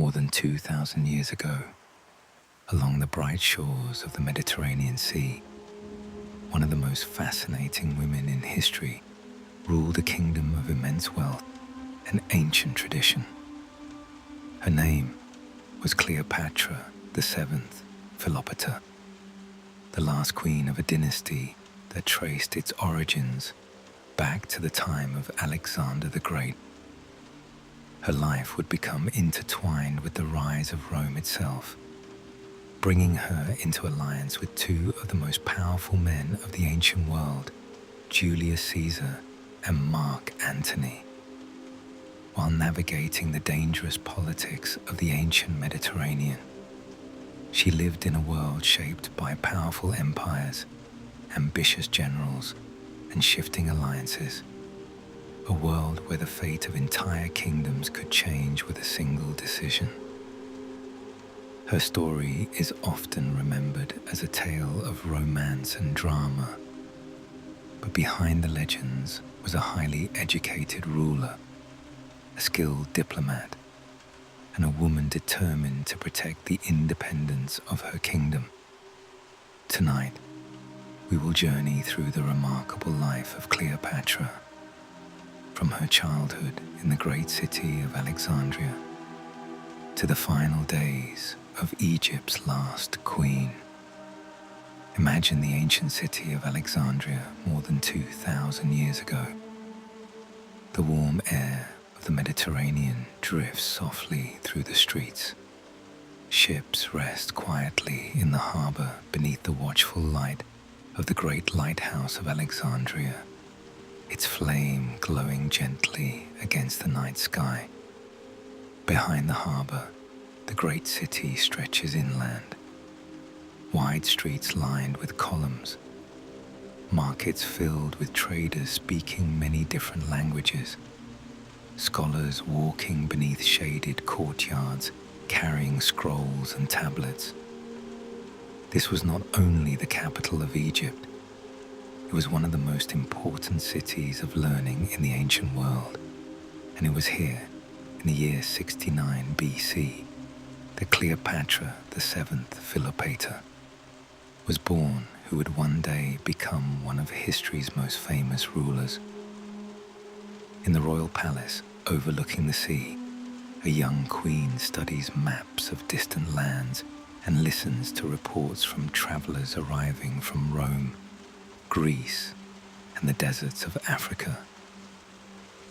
more than 2,000 years ago, along the bright shores of the Mediterranean Sea, one of the most fascinating women in history ruled a kingdom of immense wealth and ancient tradition. Her name was Cleopatra VII Philopata, the last queen of a dynasty that traced its origins back to the time of Alexander the Great. Her life would become intertwined with the rise of Rome itself, bringing her into alliance with two of the most powerful men of the ancient world, Julius Caesar and Mark Antony. While navigating the dangerous politics of the ancient Mediterranean, she lived in a world shaped by powerful empires, ambitious generals, and shifting alliances. A world where the fate of entire kingdoms could change with a single decision. Her story is often remembered as a tale of romance and drama, but behind the legends was a highly educated ruler, a skilled diplomat, and a woman determined to protect the independence of her kingdom. Tonight, we will journey through the remarkable life of Cleopatra, from her childhood in the great city of Alexandria to the final days of Egypt's last queen. Imagine the ancient city of Alexandria more than 2,000 years ago. The warm air of the Mediterranean drifts softly through the streets. Ships rest quietly in the harbor beneath the watchful light of the great lighthouse of Alexandria, its flame glowing gently against the night sky. Behind the harbor, the great city stretches inland. Wide streets lined with columns, markets filled with traders speaking many different languages, scholars walking beneath shaded courtyards carrying scrolls and tablets. This was not only the capital of Egypt, it was one of the most important cities of learning in the ancient world, and it was here, in the year 69 BC, that Cleopatra VII Philopata was born, who would one day become one of history's most famous rulers. In the royal palace overlooking the sea, a young queen studies maps of distant lands and listens to reports from travelers arriving from Rome, Greece, and the deserts of Africa.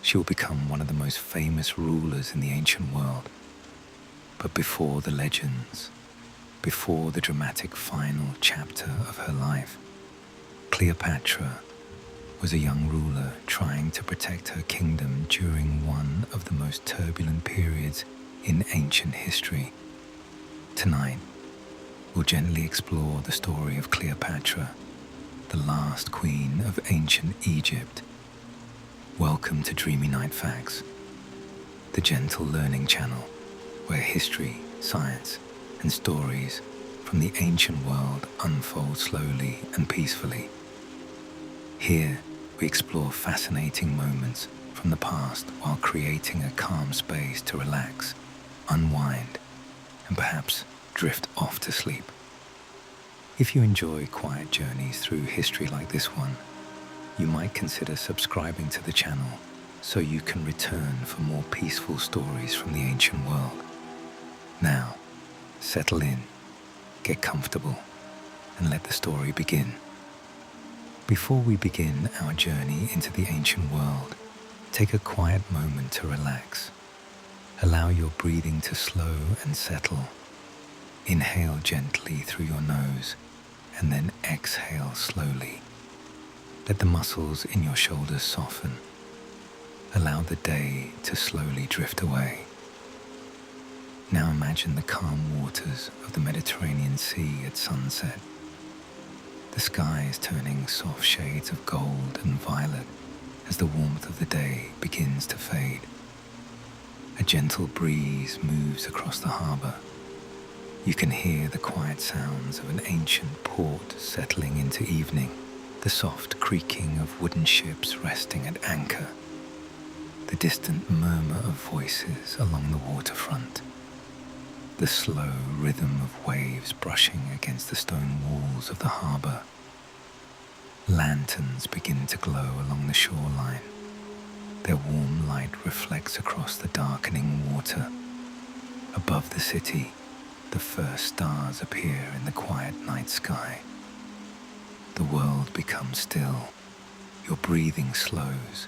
She will become one of the most famous rulers in the ancient world. But before the legends, before the dramatic final chapter of her life, Cleopatra was a young ruler trying to protect her kingdom during one of the most turbulent periods in ancient history. Tonight, we'll gently explore the story of Cleopatra, the last queen of ancient Egypt. Welcome to Dreamy Night Facts, the gentle learning channel where history, science, and stories from the ancient world unfold slowly and peacefully. Here, we explore fascinating moments from the past while creating a calm space to relax, unwind, and perhaps drift off to sleep. If you enjoy quiet journeys through history like this one, you might consider subscribing to the channel so you can return for more peaceful stories from the ancient world. Now, settle in, get comfortable, and let the story begin. Before we begin our journey into the ancient world, take a quiet moment to relax. Allow your breathing to slow and settle. Inhale gently through your nose, and then exhale slowly. Let the muscles in your shoulders soften. Allow the day to slowly drift away. Now imagine the calm waters of the Mediterranean Sea at sunset. The sky is turning soft shades of gold and violet as the warmth of the day begins to fade. A gentle breeze moves across the harbor. You can hear the quiet sounds of an ancient port settling into evening, the soft creaking of wooden ships resting at anchor, the distant murmur of voices along the waterfront. the slow rhythm of waves brushing against the stone walls of the harbor. Lanterns begin to glow along the shoreline. Their warm light reflects across the darkening water. Above the city, the first stars appear in the quiet night sky. The world becomes still. Your breathing slows.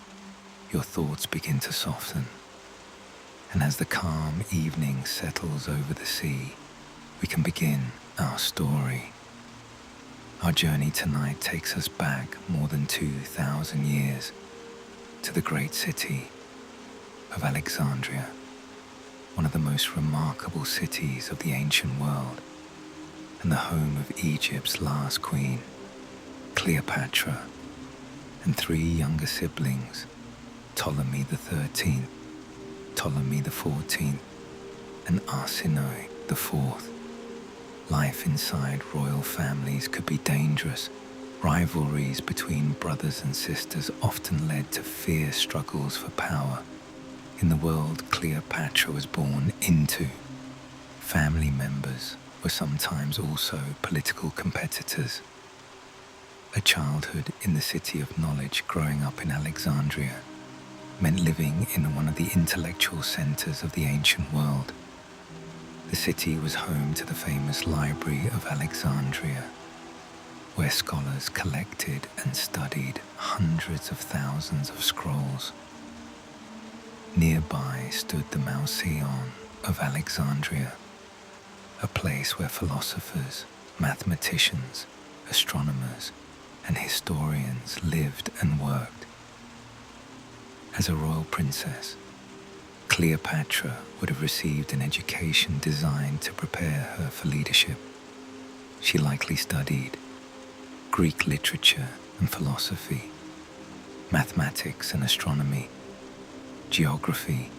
Your thoughts begin to soften. And as the calm evening settles over the sea, we can begin our story. Our journey tonight takes us back more than 2,000 years to the great city of Alexandria, one of the most remarkable cities of the ancient world, and the home of Egypt's last queen, Cleopatra, and 3 younger siblings, Ptolemy the 13th, Ptolemy the 14th, and Arsinoe the 4th. Life inside royal families could be dangerous. Rivalries between brothers and sisters often led to fierce struggles for power. In the world Cleopatra was born into, family members were sometimes also political competitors. A childhood in the city of knowledge, growing up in Alexandria, meant living in one of the intellectual centers of the ancient world. The city was home to the famous Library of Alexandria, where scholars collected and studied hundreds of thousands of scrolls. Nearby stood the Mausoleum of Alexandria, a place where philosophers, mathematicians, astronomers, and historians lived and worked. As a royal princess, Cleopatra would have received an education designed to prepare her for leadership. She likely studied Greek literature and philosophy, mathematics and astronomy, geography,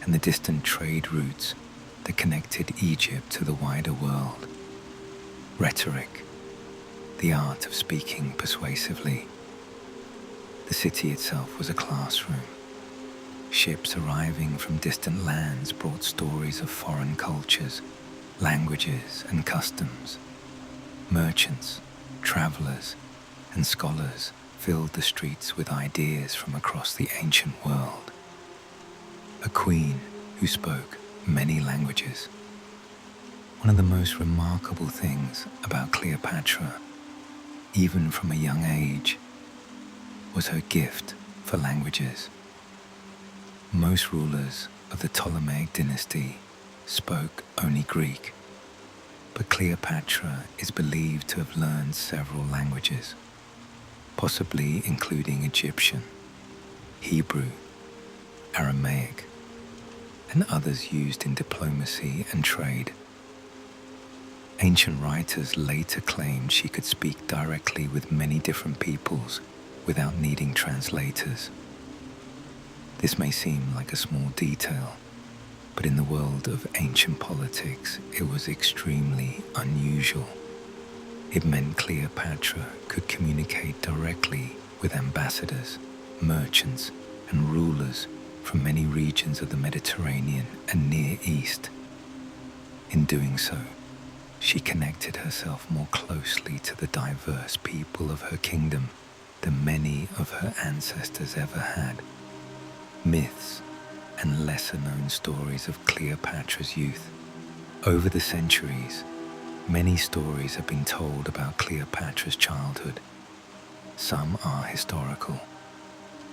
and the distant trade routes that connected Egypt to the wider world. Rhetoric, the art of speaking persuasively. The city itself was a classroom. Ships arriving from distant lands brought stories of foreign cultures, languages, and customs. Merchants, travelers, and scholars filled the streets with ideas from across the ancient world. A queen who spoke many languages. One of the most remarkable things about Cleopatra, even from a young age, was her gift for languages. Most rulers of the Ptolemaic dynasty spoke only Greek, but Cleopatra is believed to have learned several languages, possibly including Egyptian, Hebrew, Aramaic, and others used in diplomacy and trade. Ancient writers later claimed she could speak directly with many different peoples without needing translators. This may seem like a small detail, but in the world of ancient politics, it was extremely unusual. It meant Cleopatra could communicate directly with ambassadors, merchants, and rulers from many regions of the Mediterranean and Near East. In doing so, she connected herself more closely to the diverse people of her kingdom than many of her ancestors ever had. Myths and lesser-known stories of Cleopatra's youth. Over the centuries, many stories have been told about Cleopatra's childhood. Some are historical,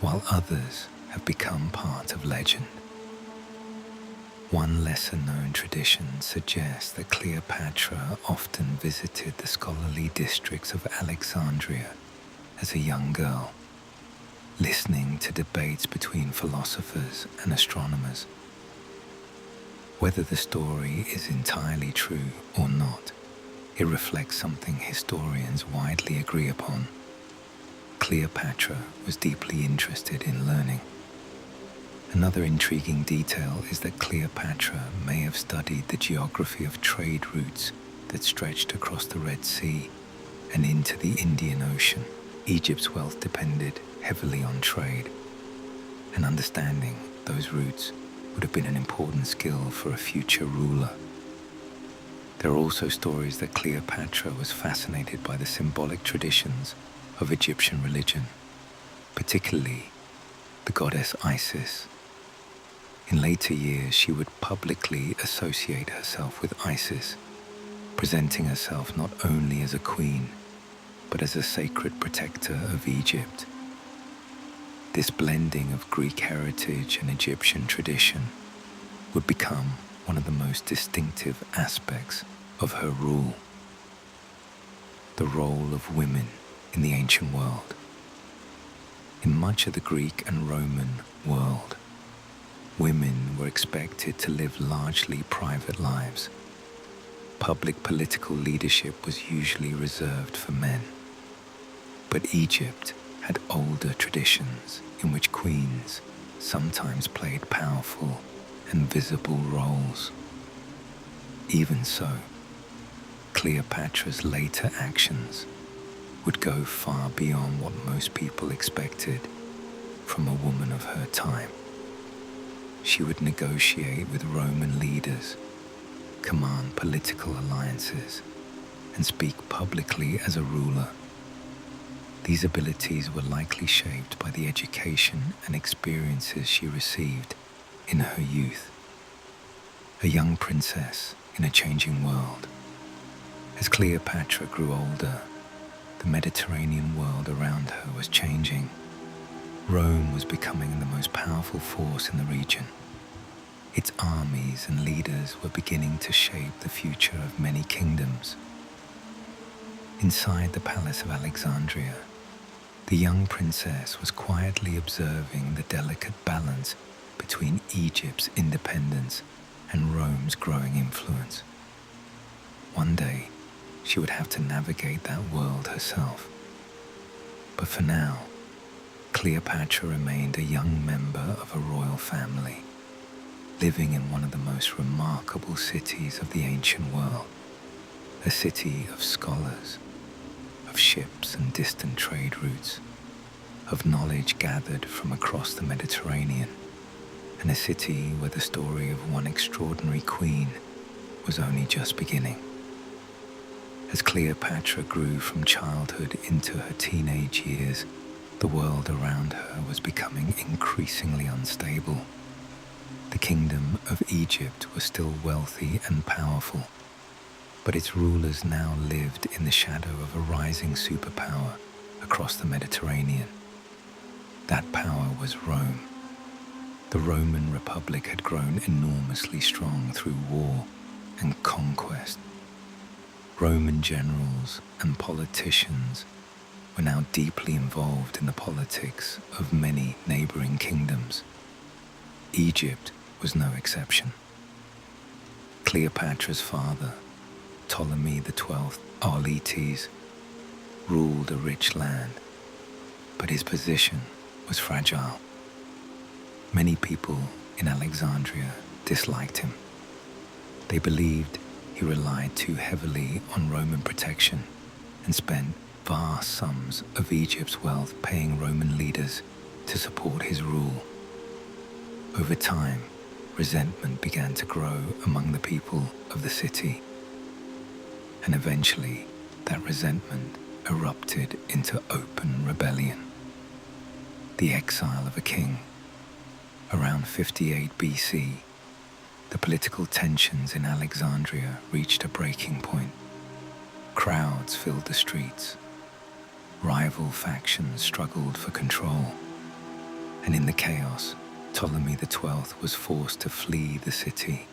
while others have become part of legend. One lesser-known tradition suggests that Cleopatra often visited the scholarly districts of Alexandria as a young girl, listening to debates between philosophers and astronomers. Whether the story is entirely true or not, it reflects something historians widely agree upon. Cleopatra was deeply interested in learning. Another intriguing detail is that Cleopatra may have studied the geography of trade routes that stretched across the Red Sea and into the Indian Ocean. Egypt's wealth depended heavily on trade, and understanding those routes would have been an important skill for a future ruler. There are also stories that Cleopatra was fascinated by the symbolic traditions of Egyptian religion, particularly the goddess Isis. In later years, she would publicly associate herself with Isis, presenting herself not only as a queen, but as a sacred protector of Egypt. This blending of Greek heritage and Egyptian tradition would become one of the most distinctive aspects of her rule. The role of women in the ancient world. In much of the Greek and Roman world, women were expected to live largely private lives. Public political leadership was usually reserved for men. But Egypt had older traditions in which queens sometimes played powerful and visible roles. Even so, Cleopatra's later actions would go far beyond what most people expected from a woman of her time. She would negotiate with Roman leaders, command political alliances, and speak publicly as a ruler. These abilities were likely shaped by the education and experiences she received in her youth. A young princess in a changing world. As Cleopatra grew older, the Mediterranean world around her was changing. Rome was becoming the most powerful force in the region. Its armies and leaders were beginning to shape the future of many kingdoms. Inside the Palace of Alexandria, the young princess was quietly observing the delicate balance between Egypt's independence and Rome's growing influence. One day, she would have to navigate that world herself. But for now, Cleopatra remained a young member of a royal family, living in one of the most remarkable cities of the ancient world, a city of scholars, of ships and distant trade routes, of knowledge gathered from across the Mediterranean, and a city where the story of one extraordinary queen was only just beginning. As Cleopatra grew from childhood into her teenage years, the world around her was becoming increasingly unstable. The kingdom of Egypt was still wealthy and powerful, but its rulers now lived in the shadow of a rising superpower across the Mediterranean. That power was Rome. The Roman Republic had grown enormously strong through war and conquest. Roman generals and politicians were now deeply involved in the politics of many neighboring kingdoms. Egypt was no exception. Cleopatra's father, Ptolemy XII Auletes, ruled a rich land, but his position was fragile. Many people in Alexandria disliked him. They believed he relied too heavily on Roman protection and spent vast sums of Egypt's wealth paying Roman leaders to support his rule. Over time, resentment began to grow among the people of the city, and eventually that resentment erupted into open rebellion. The exile of a king. Around 58 BC, the political tensions in Alexandria reached a breaking point. Crowds filled the streets. Rival factions struggled for control. And in the chaos, Ptolemy XII was forced to flee the city.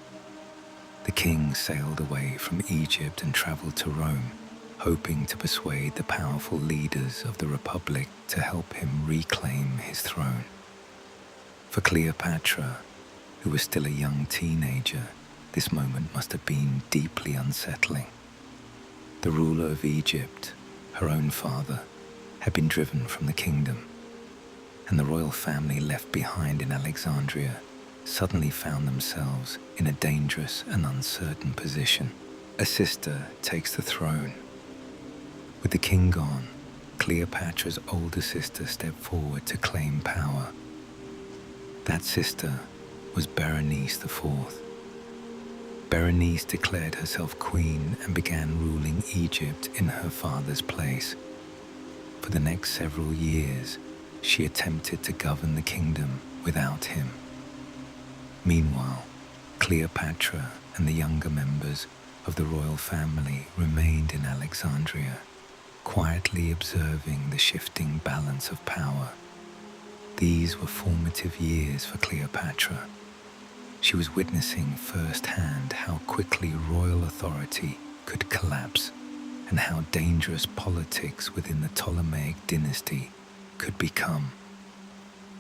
The king sailed away from Egypt and traveled to Rome, hoping to persuade the powerful leaders of the Republic to help him reclaim his throne. For Cleopatra, who was still a young teenager, this moment must have been deeply unsettling. The ruler of Egypt, her own father, had been driven from the kingdom, and the royal family left behind in Alexandria suddenly found themselves in a dangerous and uncertain position. A sister takes the throne. With the king gone, Cleopatra's older sister stepped forward to claim power. That sister was Berenice IV. Berenice declared herself queen and began ruling Egypt in her father's place. For the next several years, she attempted to govern the kingdom without him. Meanwhile, Cleopatra and the younger members of the royal family remained in Alexandria, quietly observing the shifting balance of power. These were formative years for Cleopatra. She was witnessing firsthand how quickly royal authority could collapse and how dangerous politics within the Ptolemaic dynasty could become.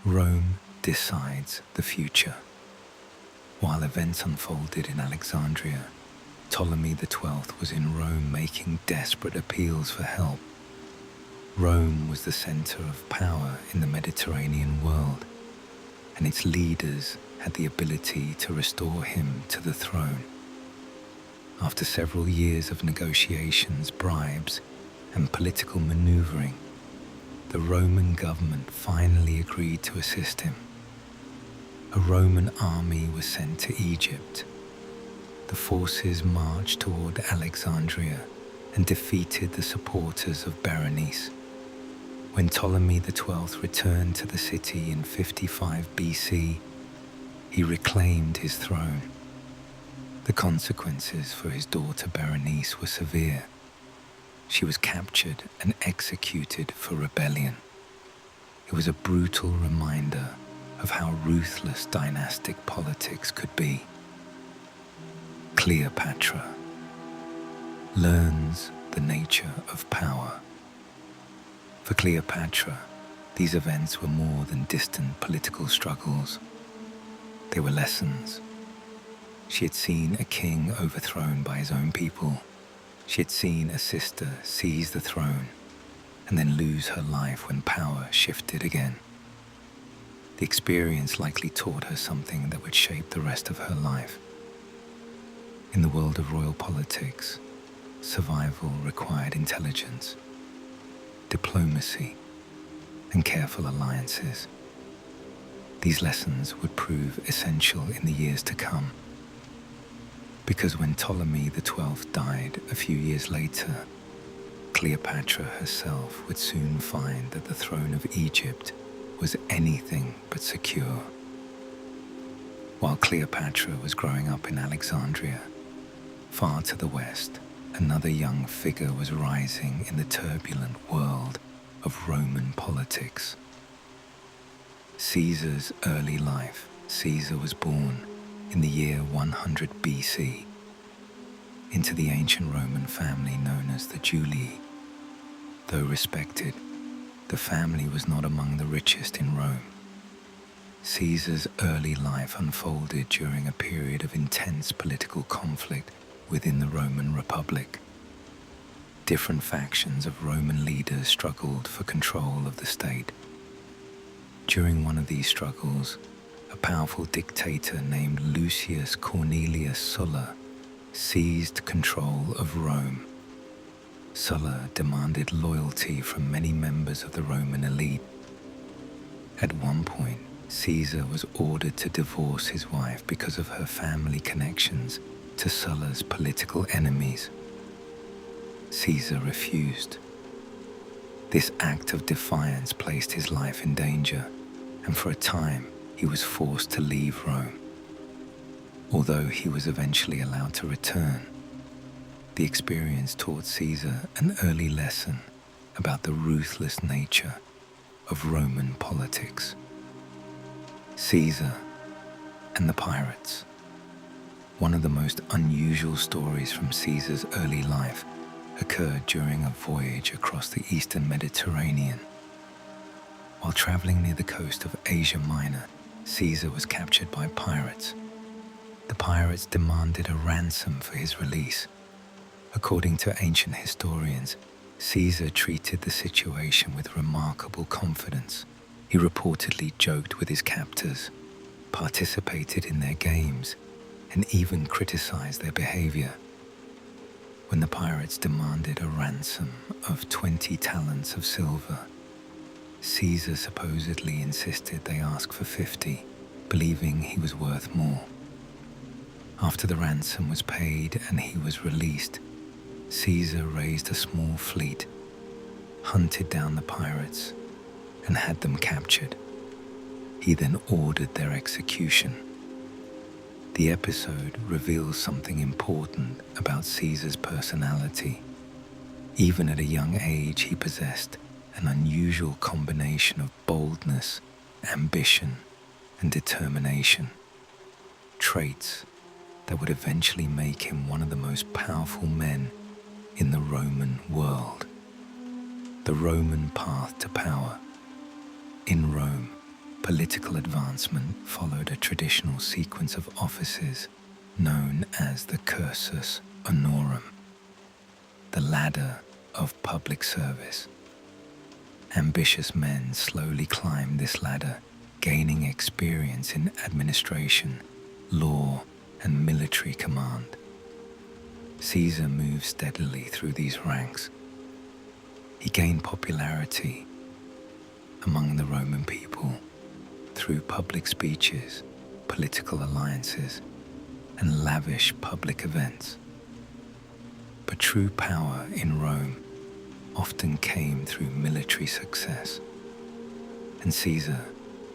Rome decides the future. While events unfolded in Alexandria, Ptolemy XII was in Rome making desperate appeals for help. Rome was the center of power in the Mediterranean world, and its leaders had the ability to restore him to the throne. After several years of negotiations, bribes, and political maneuvering, the Roman government finally agreed to assist him. A Roman army was sent to Egypt. The forces marched toward Alexandria and defeated the supporters of Berenice. When Ptolemy XII returned to the city in 55 BC, he reclaimed his throne. The consequences for his daughter Berenice were severe. She was captured and executed for rebellion. It was a brutal reminder of how ruthless dynastic politics could be. Cleopatra learns the nature of power. For Cleopatra, these events were more than distant political struggles. They were lessons. She had seen a king overthrown by his own people. She had seen a sister seize the throne and then lose her life when power shifted again. The experience likely taught her something that would shape the rest of her life. In the world of royal politics, survival required intelligence, diplomacy, and careful alliances. These lessons would prove essential in the years to come. Because when Ptolemy XII died a few years later, Cleopatra herself would soon find that the throne of Egypt was anything but secure. While Cleopatra was growing up in Alexandria, far to the west, another young figure was rising in the turbulent world of Roman politics. Caesar's early life. Caesar was born in the year 100 BC into the ancient Roman family known as the Julii. Though respected, the family was not among the richest in Rome. Caesar's early life unfolded during a period of intense political conflict within the Roman Republic. Different factions of Roman leaders struggled for control of the state. During one of these struggles, a powerful dictator named Lucius Cornelius Sulla seized control of Rome. Sulla demanded loyalty from many members of the Roman elite. At one point, Caesar was ordered to divorce his wife because of her family connections to Sulla's political enemies. Caesar refused. This act of defiance placed his life in danger, and for a time he was forced to leave Rome. Although he was eventually allowed to return, the experience taught Caesar an early lesson about the ruthless nature of Roman politics. Caesar and the pirates. One of the most unusual stories from Caesar's early life occurred during a voyage across the eastern Mediterranean. While traveling near the coast of Asia Minor, Caesar was captured by pirates. The pirates demanded a ransom for his release. According to ancient historians, Caesar treated the situation with remarkable confidence. He reportedly joked with his captors, participated in their games, and even criticized their behavior. When the pirates demanded a ransom of 20 talents of silver, Caesar supposedly insisted they ask for 50, believing he was worth more. After the ransom was paid and he was released, Caesar raised a small fleet, hunted down the pirates, and had them captured. He then ordered their execution. The episode reveals something important about Caesar's personality. Even at a young age, he possessed an unusual combination of boldness, ambition, and determination, traits that would eventually make him one of the most powerful men in the Roman world. The Roman path to power. In Rome, political advancement followed a traditional sequence of offices known as the cursus honorum, the ladder of public service. Ambitious men slowly climbed this ladder, gaining experience in administration, law, and military command. Caesar moved steadily through these ranks. He gained popularity among the Roman people through public speeches, political alliances, and lavish public events. But true power in Rome often came through military success, and Caesar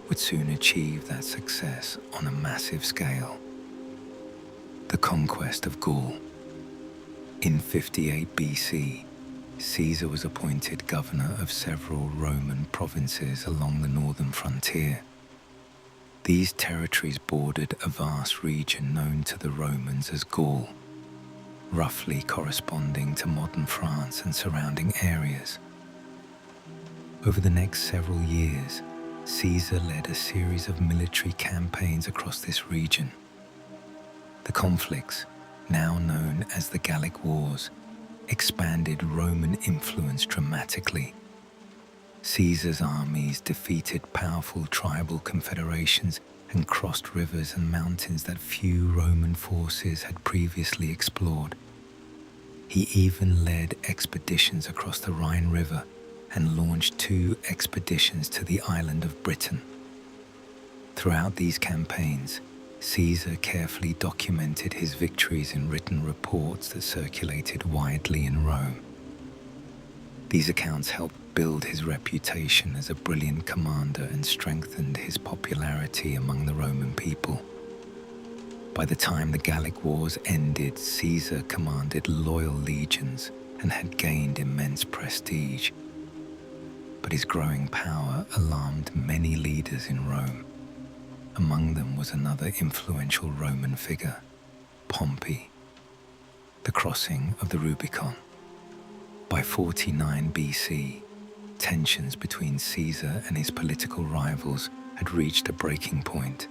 would soon achieve that success on a massive scale. The conquest of Gaul. In 58 BC, Caesar was appointed governor of several Roman provinces along the northern frontier. These territories bordered a vast region known to the Romans as Gaul, roughly corresponding to modern France and surrounding areas. Over the next several years, Caesar led a series of military campaigns across this region. The conflicts, now known as the Gallic Wars, expanded Roman influence dramatically. Caesar's armies defeated powerful tribal confederations and crossed rivers and mountains that few Roman forces had previously explored. He even led expeditions across the Rhine River and launched 2 expeditions to the island of Britain. Throughout these campaigns, Caesar carefully documented his victories in written reports that circulated widely in Rome. These accounts helped build his reputation as a brilliant commander and strengthened his popularity among the Roman people. By the time the Gallic Wars ended, Caesar commanded loyal legions and had gained immense prestige. But his growing power alarmed many leaders in Rome. Among them was another influential Roman figure, Pompey. The crossing of the Rubicon. By 49 BC, tensions between Caesar and his political rivals had reached a breaking point.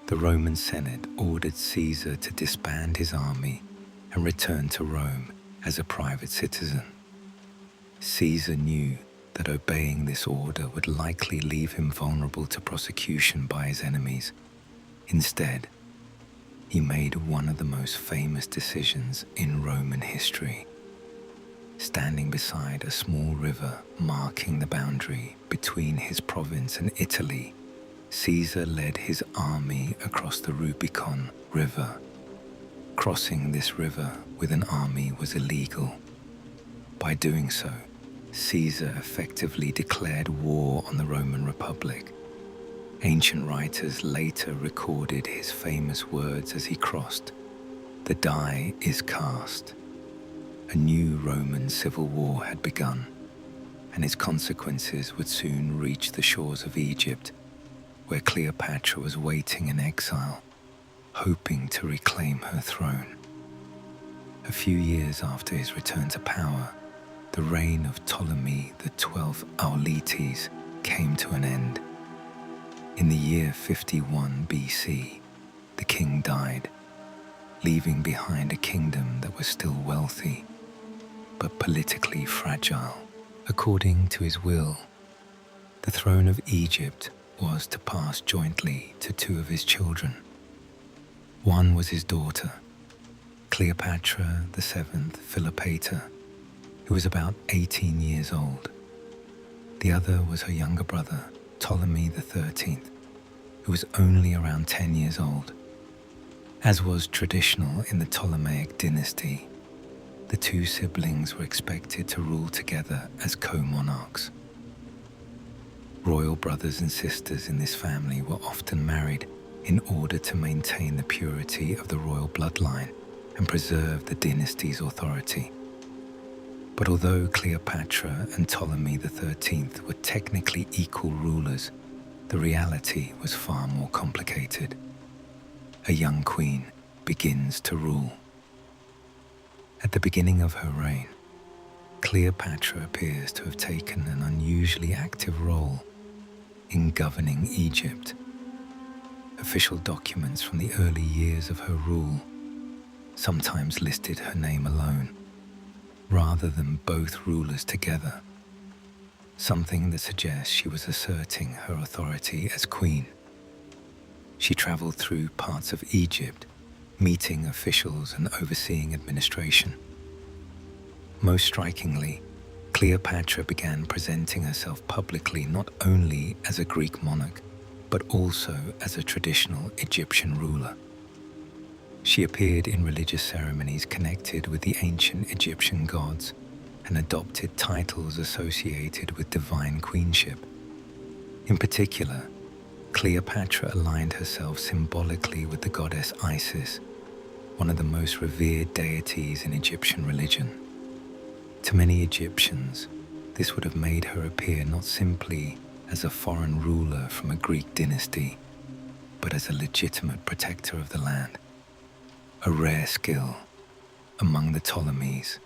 The Roman Senate ordered Caesar to disband his army and return to Rome as a private citizen. Caesar knew that obeying this order would likely leave him vulnerable to prosecution by his enemies. Instead, he made one of the most famous decisions in Roman history. Standing beside a small river marking the boundary between his province and Italy, Caesar led his army across the Rubicon River. Crossing this river with an army was illegal. By doing so, Caesar effectively declared war on the Roman Republic. Ancient writers later recorded his famous words as he crossed, "The die is cast." A new Roman civil war had begun, and its consequences would soon reach the shores of Egypt, where Cleopatra was waiting in exile, hoping to reclaim her throne. A few years after his return to power, the reign of Ptolemy XII Auletes came to an end. In the year 51 BC, the king died, leaving behind a kingdom that was still wealthy, but politically fragile. According to his will, the throne of Egypt was to pass jointly to 2 of his children. One was his daughter, Cleopatra VII Philopata, who was about 18 years old. The other was her younger brother, Ptolemy XIII, who was only around 10 years old. As was traditional in the Ptolemaic dynasty, the two siblings were expected to rule together as co-monarchs. Royal brothers and sisters in this family were often married in order to maintain the purity of the royal bloodline and preserve the dynasty's authority. But although Cleopatra and Ptolemy XIII were technically equal rulers, the reality was far more complicated. A young queen begins to rule. At the beginning of her reign, Cleopatra appears to have taken an unusually active role in governing Egypt. Official documents from the early years of her rule sometimes listed her name alone, rather than both rulers together, something that suggests she was asserting her authority as queen. She traveled through parts of Egypt, meeting officials and overseeing administration. Most strikingly, Cleopatra began presenting herself publicly not only as a Greek monarch, but also as a traditional Egyptian ruler. She appeared in religious ceremonies connected with the ancient Egyptian gods and adopted titles associated with divine queenship. In particular, Cleopatra aligned herself symbolically with the goddess Isis, one of the most revered deities in Egyptian religion. To many Egyptians, this would have made her appear not simply as a foreign ruler from a Greek dynasty, but as a legitimate protector of the land. A rare skill among the Ptolemies,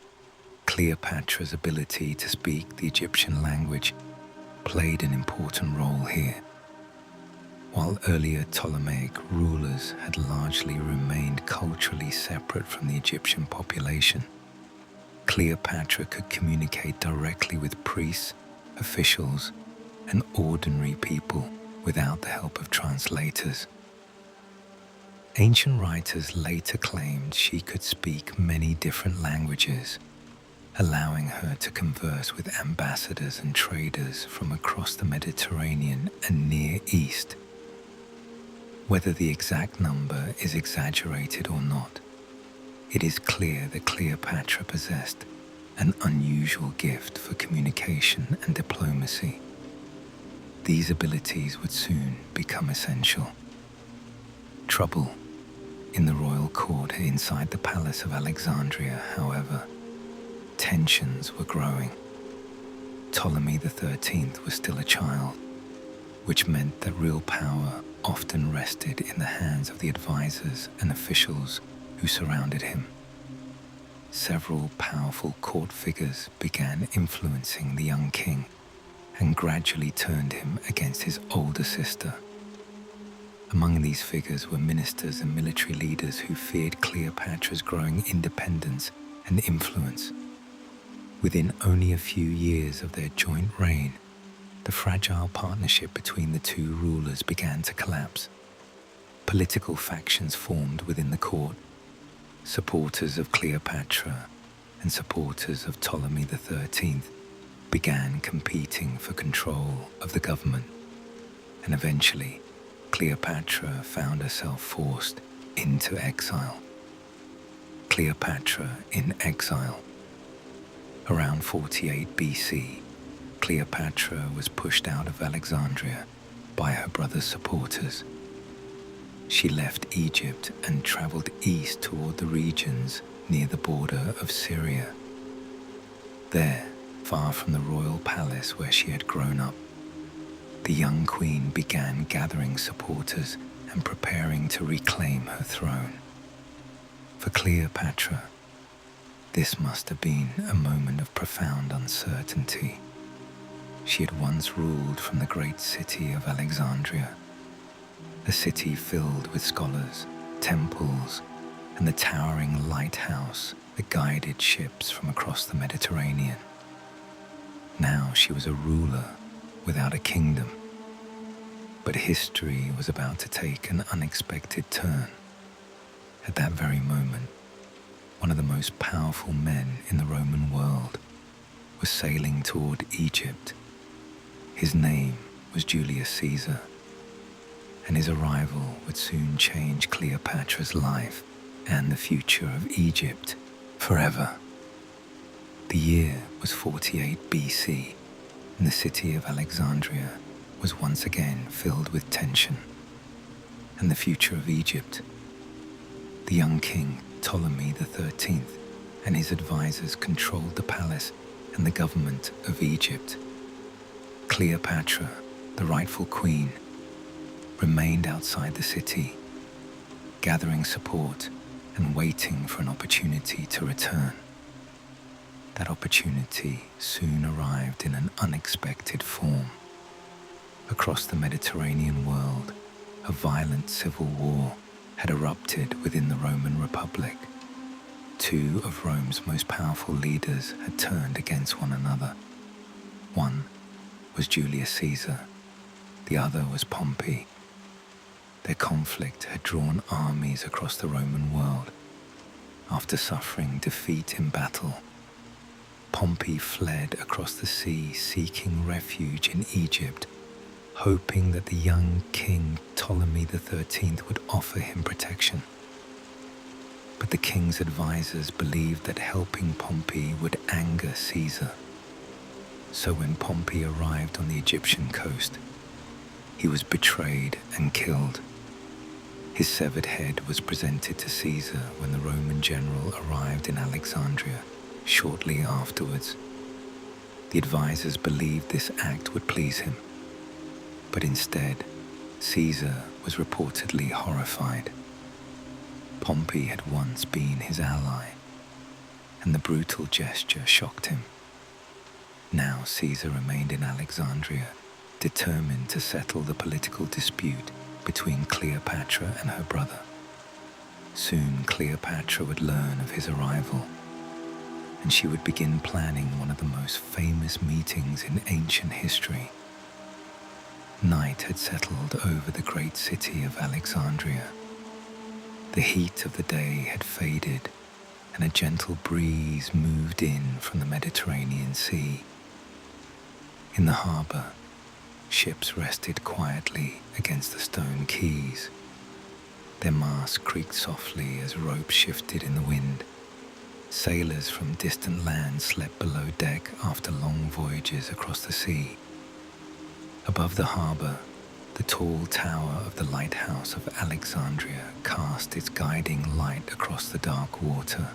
Cleopatra's ability to speak the Egyptian language played an important role here. While earlier Ptolemaic rulers had largely remained culturally separate from the Egyptian population, Cleopatra could communicate directly with priests, officials, and ordinary people without the help of translators. Ancient writers later claimed she could speak many different languages, allowing her to converse with ambassadors and traders from across the Mediterranean and Near East. Whether the exact number is exaggerated or not, it is clear that Cleopatra possessed an unusual gift for communication and diplomacy. These abilities would soon become essential. Trouble in the royal court inside the Palace of Alexandria, however, tensions were growing. Ptolemy XIII was still a child, which meant that real power often rested in the hands of the advisors and officials who surrounded him. Several powerful court figures began influencing the young king and gradually turned him against his older sister. Among these figures were ministers and military leaders who feared Cleopatra's growing independence and influence. Within only a few years of their joint reign, the fragile partnership between the two rulers began to collapse. Political factions formed within the court. Supporters of Cleopatra and supporters of Ptolemy XIII began competing for control of the government, and eventually Cleopatra found herself forced into exile. Cleopatra in exile. Around 48 BC, Cleopatra was pushed out of Alexandria by her brother's supporters. She left Egypt and traveled east toward the regions near the border of Syria. There, far from the royal palace where she had grown up, the young queen began gathering supporters and preparing to reclaim her throne. For Cleopatra, this must have been a moment of profound uncertainty. She had once ruled from the great city of Alexandria, a city filled with scholars, temples, and the towering lighthouse that guided ships from across the Mediterranean. Now she was a ruler without a kingdom. But history was about to take an unexpected turn. At that very moment, one of the most powerful men in the Roman world was sailing toward Egypt. His name was Julius Caesar, and his arrival would soon change Cleopatra's life and the future of Egypt forever. The year was 48 BC, and the city of Alexandria was once again filled with tension. And the future of Egypt. The young king, Ptolemy XIII, and his advisors controlled the palace and the government of Egypt. Cleopatra, the rightful queen, remained outside the city, gathering support and waiting for an opportunity to return. That opportunity soon arrived in an unexpected form. Across the Mediterranean world, a violent civil war had erupted within the Roman Republic. Two of Rome's most powerful leaders had turned against one another. One was Julius Caesar, the other was Pompey. Their conflict had drawn armies across the Roman world. After suffering defeat in battle, Pompey fled across the sea seeking refuge in Egypt, hoping that the young king Ptolemy XIII would offer him protection. But the king's advisors believed that helping Pompey would anger Caesar. So when Pompey arrived on the Egyptian coast, he was betrayed and killed. His severed head was presented to Caesar when the Roman general arrived in Alexandria shortly afterwards. The advisors believed this act would please him, but instead, Caesar was reportedly horrified. Pompey had once been his ally, and the brutal gesture shocked him. Now Caesar remained in Alexandria, determined to settle the political dispute between Cleopatra and her brother. Soon Cleopatra would learn of his arrival, and she would begin planning one of the most famous meetings in ancient history. Night had settled over the great city of Alexandria. The heat of the day had faded, and a gentle breeze moved in from the Mediterranean Sea. In the harbor, ships rested quietly against the stone quays. Their masts creaked softly as ropes shifted in the wind. Sailors from distant lands slept below deck after long voyages across the sea. Above the harbor, the tall tower of the lighthouse of Alexandria cast its guiding light across the dark water,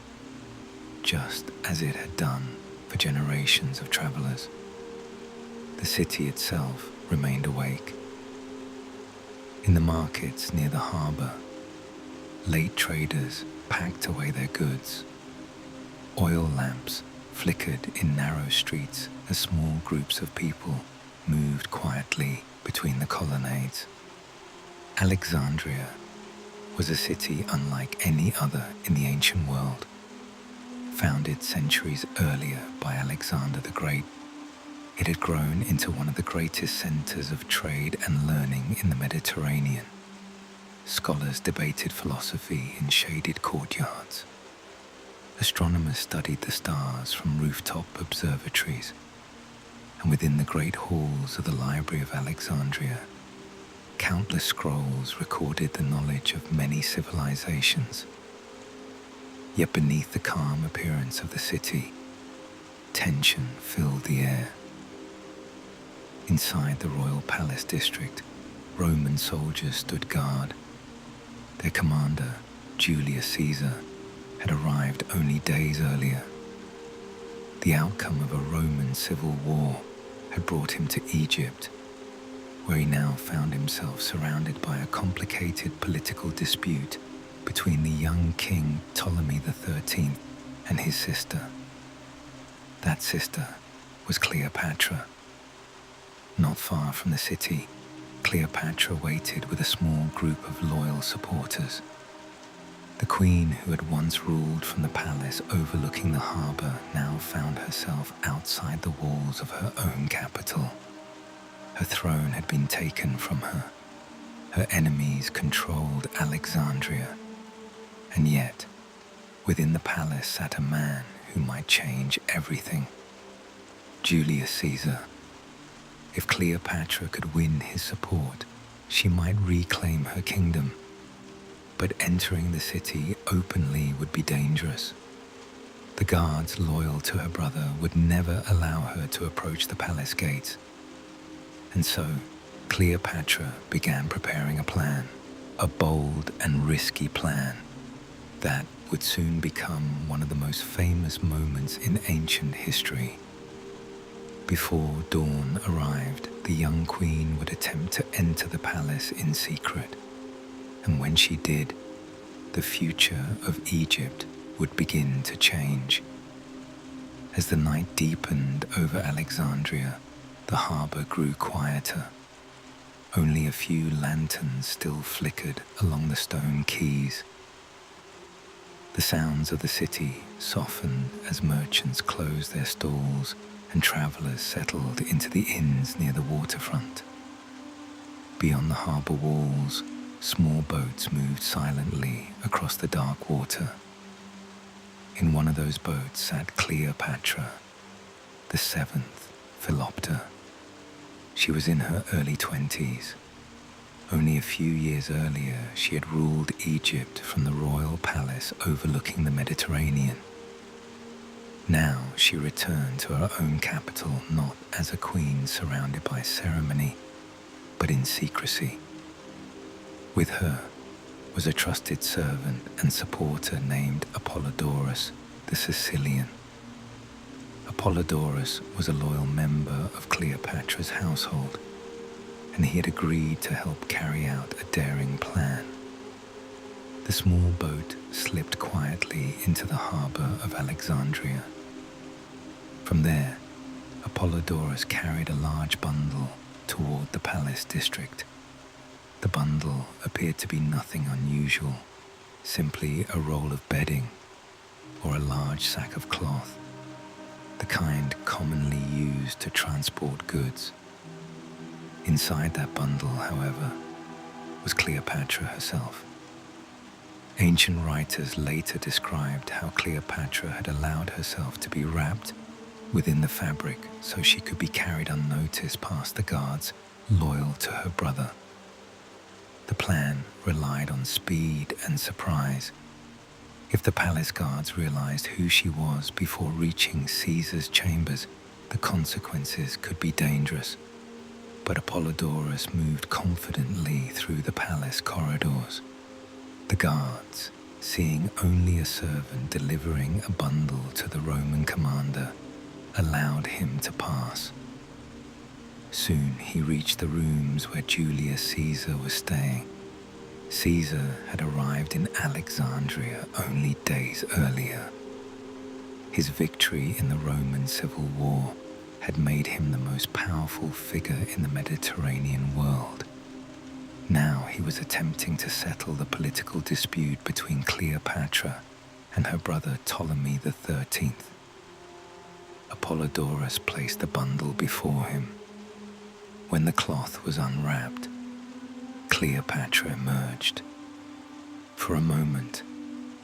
just as it had done for generations of travelers. The city itself remained awake. In the markets near the harbor, late traders packed away their goods. Oil lamps flickered in narrow streets as small groups of people moved quietly between the colonnades. Alexandria was a city unlike any other in the ancient world. Founded centuries earlier by Alexander the Great, it had grown into one of the greatest centers of trade and learning in the Mediterranean. Scholars debated philosophy in shaded courtyards. Astronomers studied the stars from rooftop observatories, and within the great halls of the Library of Alexandria, countless scrolls recorded the knowledge of many civilizations. Yet beneath the calm appearance of the city, tension filled the air. Inside the royal palace district, Roman soldiers stood guard. Their commander, Julius Caesar, had arrived only days earlier. The outcome of a Roman civil war had brought him to Egypt, where he now found himself surrounded by a complicated political dispute between the young king Ptolemy XIII and his sister. That sister was Cleopatra. Not far from the city, Cleopatra waited with a small group of loyal supporters. The queen who had once ruled from the palace overlooking the harbor now found herself outside the walls of her own capital. Her throne had been taken from her. Her enemies controlled Alexandria. And yet, within the palace sat a man who might change everything. Julius Caesar. If Cleopatra could win his support, she might reclaim her kingdom, but entering the city openly would be dangerous. The guards loyal to her brother would never allow her to approach the palace gates. And so, Cleopatra began preparing a plan, a bold and risky plan that would soon become one of the most famous moments in ancient history. Before dawn arrived, the young queen would attempt to enter the palace in secret. And when she did, the future of Egypt would begin to change. As the night deepened over Alexandria, the harbor grew quieter. Only a few lanterns still flickered along the stone quays. The sounds of the city softened as merchants closed their stalls and travelers settled into the inns near the waterfront. Beyond the harbor walls, small boats moved silently across the dark water. In one of those boats sat Cleopatra, the seventh Philopter. She was in her early 20s. Only a few years earlier, she had ruled Egypt from the royal palace overlooking the Mediterranean. Now she returned to her own capital not as a queen surrounded by ceremony, but in secrecy. With her was a trusted servant and supporter named Apollodorus the Sicilian. Apollodorus was a loyal member of Cleopatra's household, and he had agreed to help carry out a daring plan. The small boat slipped quietly into the harbor of Alexandria. From there, Apollodorus carried a large bundle toward the palace district. The bundle appeared to be nothing unusual, simply a roll of bedding or a large sack of cloth, the kind commonly used to transport goods. Inside that bundle, however, was Cleopatra herself. Ancient writers later described how Cleopatra had allowed herself to be wrapped within the fabric so she could be carried unnoticed past the guards loyal to her brother. The plan relied on speed and surprise. If the palace guards realized who she was before reaching Caesar's chambers, the consequences could be dangerous. But Apollodorus moved confidently through the palace corridors. The guards, seeing only a servant delivering a bundle to the Roman commander, allowed him to pass. Soon he reached the rooms where Julius Caesar was staying. Caesar had arrived in Alexandria only days earlier. His victory in the Roman Civil War had made him the most powerful figure in the Mediterranean world. Now he was attempting to settle the political dispute between Cleopatra and her brother Ptolemy XIII. Apollodorus placed the bundle before him. When the cloth was unwrapped, Cleopatra emerged. For a moment,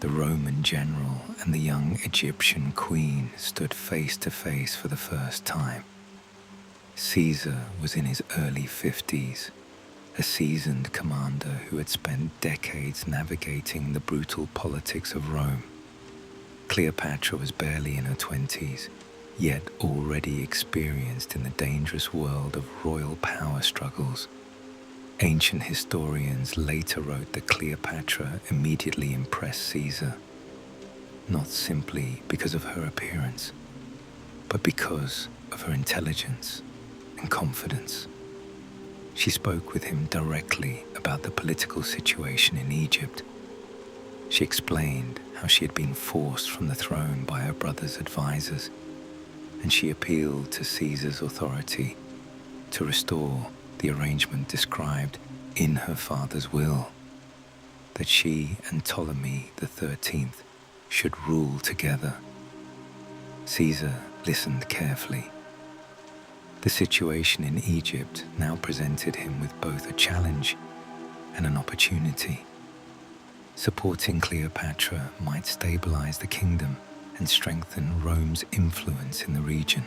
the Roman general and the young Egyptian queen stood face to face for the first time. Caesar was in his early 50s, a seasoned commander who had spent decades navigating the brutal politics of Rome. Cleopatra was barely in her 20s, yet already experienced in the dangerous world of royal power struggles. Ancient historians later wrote that Cleopatra immediately impressed Caesar, not simply because of her appearance, but because of her intelligence and confidence. She spoke with him directly about the political situation in Egypt. She explained how she had been forced from the throne by her brother's advisors, and she appealed to Caesar's authority to restore the arrangement described in her father's will, that she and Ptolemy XIII should rule together. Caesar listened carefully. The situation in Egypt now presented him with both a challenge and an opportunity. Supporting Cleopatra might stabilize the kingdom and strengthen Rome's influence in the region.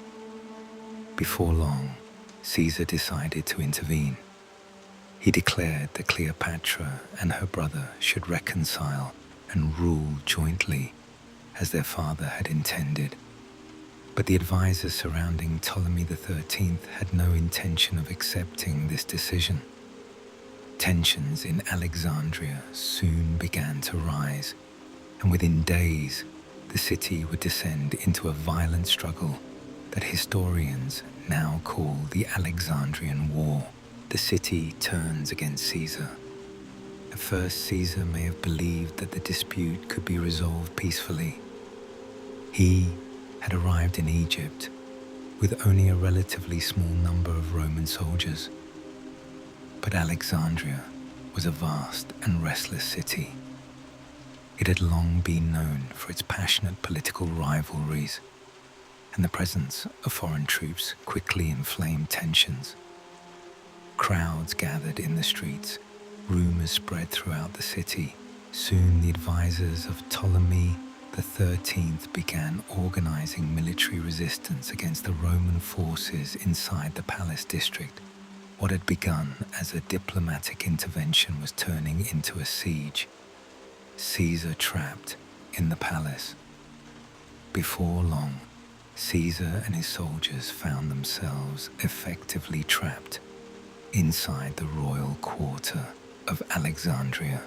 Before long, Caesar decided to intervene. He declared that Cleopatra and her brother should reconcile and rule jointly as their father had intended. But the advisors surrounding Ptolemy XIII had no intention of accepting this decision. Tensions in Alexandria soon began to rise, and within days, the city would descend into a violent struggle that historians now call the Alexandrian War. The city turns against Caesar. At first, Caesar may have believed that the dispute could be resolved peacefully. He had arrived in Egypt with only a relatively small number of Roman soldiers. But Alexandria was a vast and restless city. It had long been known for its passionate political rivalries, and the presence of foreign troops quickly inflamed tensions. Crowds gathered in the streets, rumors spread throughout the city. Soon the advisors of Ptolemy XIII began organizing military resistance against the Roman forces inside the palace district. What had begun as a diplomatic intervention was turning into a siege. Caesar trapped in the palace. Before long, Caesar and his soldiers found themselves effectively trapped inside the royal quarter of Alexandria.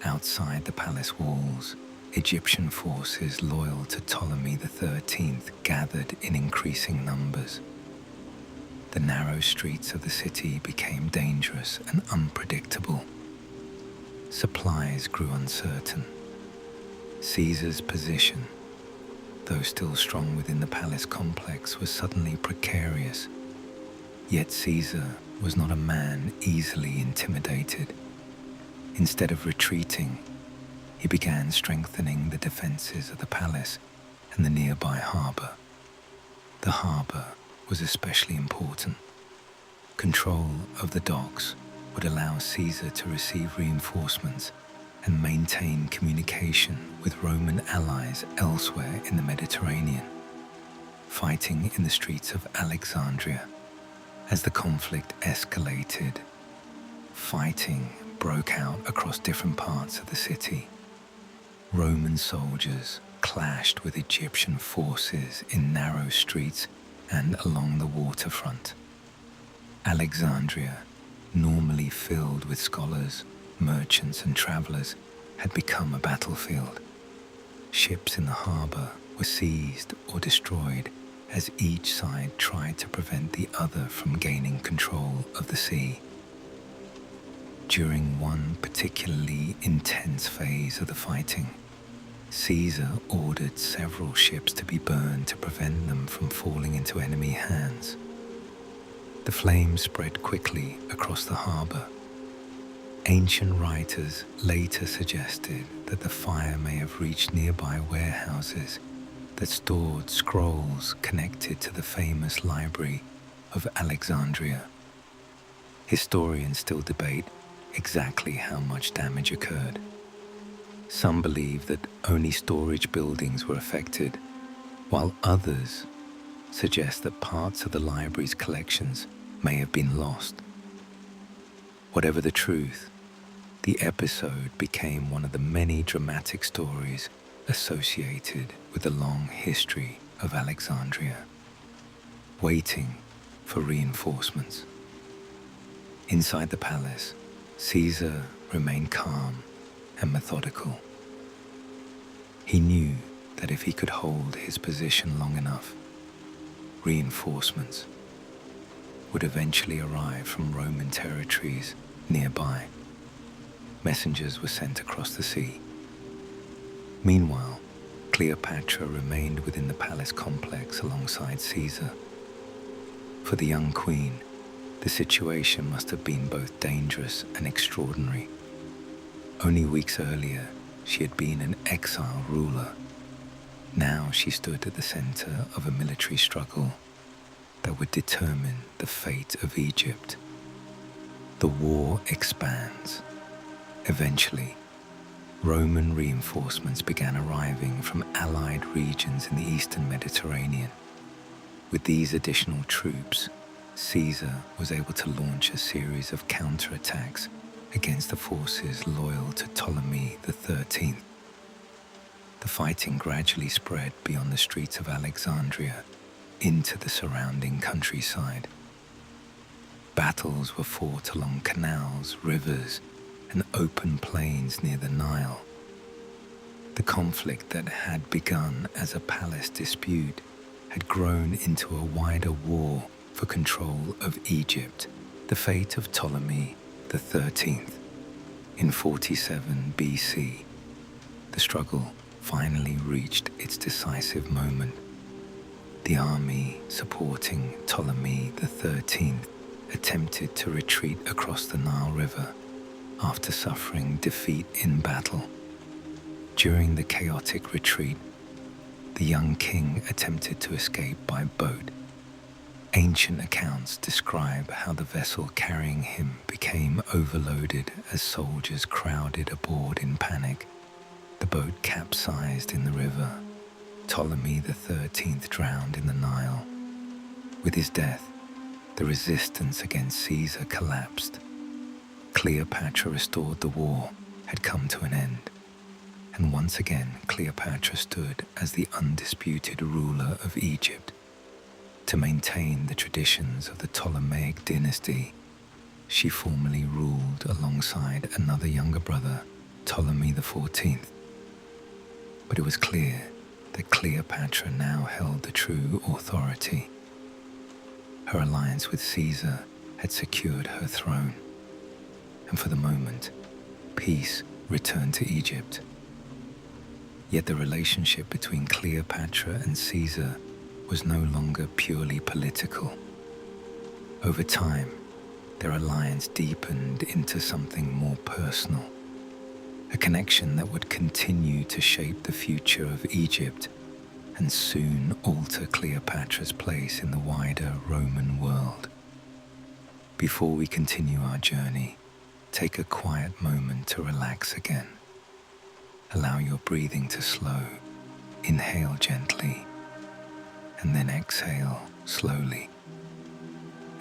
Outside the palace walls, Egyptian forces loyal to Ptolemy XIII gathered in increasing numbers. The narrow streets of the city became dangerous and unpredictable. Supplies grew uncertain. Caesar's position, though still strong within the palace complex, was suddenly precarious. Yet Caesar was not a man easily intimidated. Instead of retreating, he began strengthening the defenses of the palace and the nearby harbor. The harbor was especially important. Control of the docks would allow Caesar to receive reinforcements and maintain communication with Roman allies elsewhere in the Mediterranean. Fighting in the streets of Alexandria. As the conflict escalated, fighting broke out across different parts of the city. Roman soldiers clashed with Egyptian forces in narrow streets and along the waterfront. Alexandria, normally filled with scholars, merchants, and travelers, had become a battlefield. Ships in the harbor were seized or destroyed as each side tried to prevent the other from gaining control of the sea. During one particularly intense phase of the fighting, Caesar ordered several ships to be burned to prevent them from falling into enemy hands. The flames spread quickly across the harbor. Ancient writers later suggested that the fire may have reached nearby warehouses that stored scrolls connected to the famous library of Alexandria. Historians still debate exactly how much damage occurred. Some believe that only storage buildings were affected, while others suggest that parts of the library's collections may have been lost. Whatever the truth, the episode became one of the many dramatic stories associated with the long history of Alexandria, waiting for reinforcements. Inside the palace, Caesar remained calm and methodical. He knew that if he could hold his position long enough, reinforcements would eventually arrive from Roman territories nearby. Messengers were sent across the sea. Meanwhile, Cleopatra remained within the palace complex alongside Caesar. For the young queen, the situation must have been both dangerous and extraordinary. Only weeks earlier, she had been an exile ruler. Now she stood at the center of a military struggle that would determine the fate of Egypt. The war expands. Eventually, Roman reinforcements began arriving from allied regions in the eastern Mediterranean. With these additional troops, Caesar was able to launch a series of counterattacks against the forces loyal to Ptolemy XIII. The fighting gradually spread beyond the streets of Alexandria into the surrounding countryside. Battles were fought along canals, rivers, and open plains near the Nile. The conflict that had begun as a palace dispute had grown into a wider war for control of Egypt. The fate of Ptolemy XIII in 47 BC. The struggle finally reached its decisive moment. The army supporting Ptolemy XIII attempted to retreat across the Nile River after suffering defeat in battle. During the chaotic retreat, the young king attempted to escape by boat. Ancient accounts describe how the vessel carrying him became overloaded as soldiers crowded aboard in panic. The boat capsized in the river. Ptolemy XIII drowned in the Nile. With his death, the resistance against Caesar collapsed. Cleopatra restored the war had come to an end. And once again, Cleopatra stood as the undisputed ruler of Egypt. To maintain the traditions of the Ptolemaic dynasty, she formerly ruled alongside another younger brother, Ptolemy XIV. But it was clear that Cleopatra now held the true authority. Her alliance with Caesar had secured her throne, and for the moment, peace returned to Egypt. Yet the relationship between Cleopatra and Caesar was no longer purely political. Over time, their alliance deepened into something more personal, a connection that would continue to shape the future of Egypt and soon alter Cleopatra's place in the wider Roman world. Before we continue our journey, take a quiet moment to relax again. Allow your breathing to slow. Inhale gently, and then exhale slowly.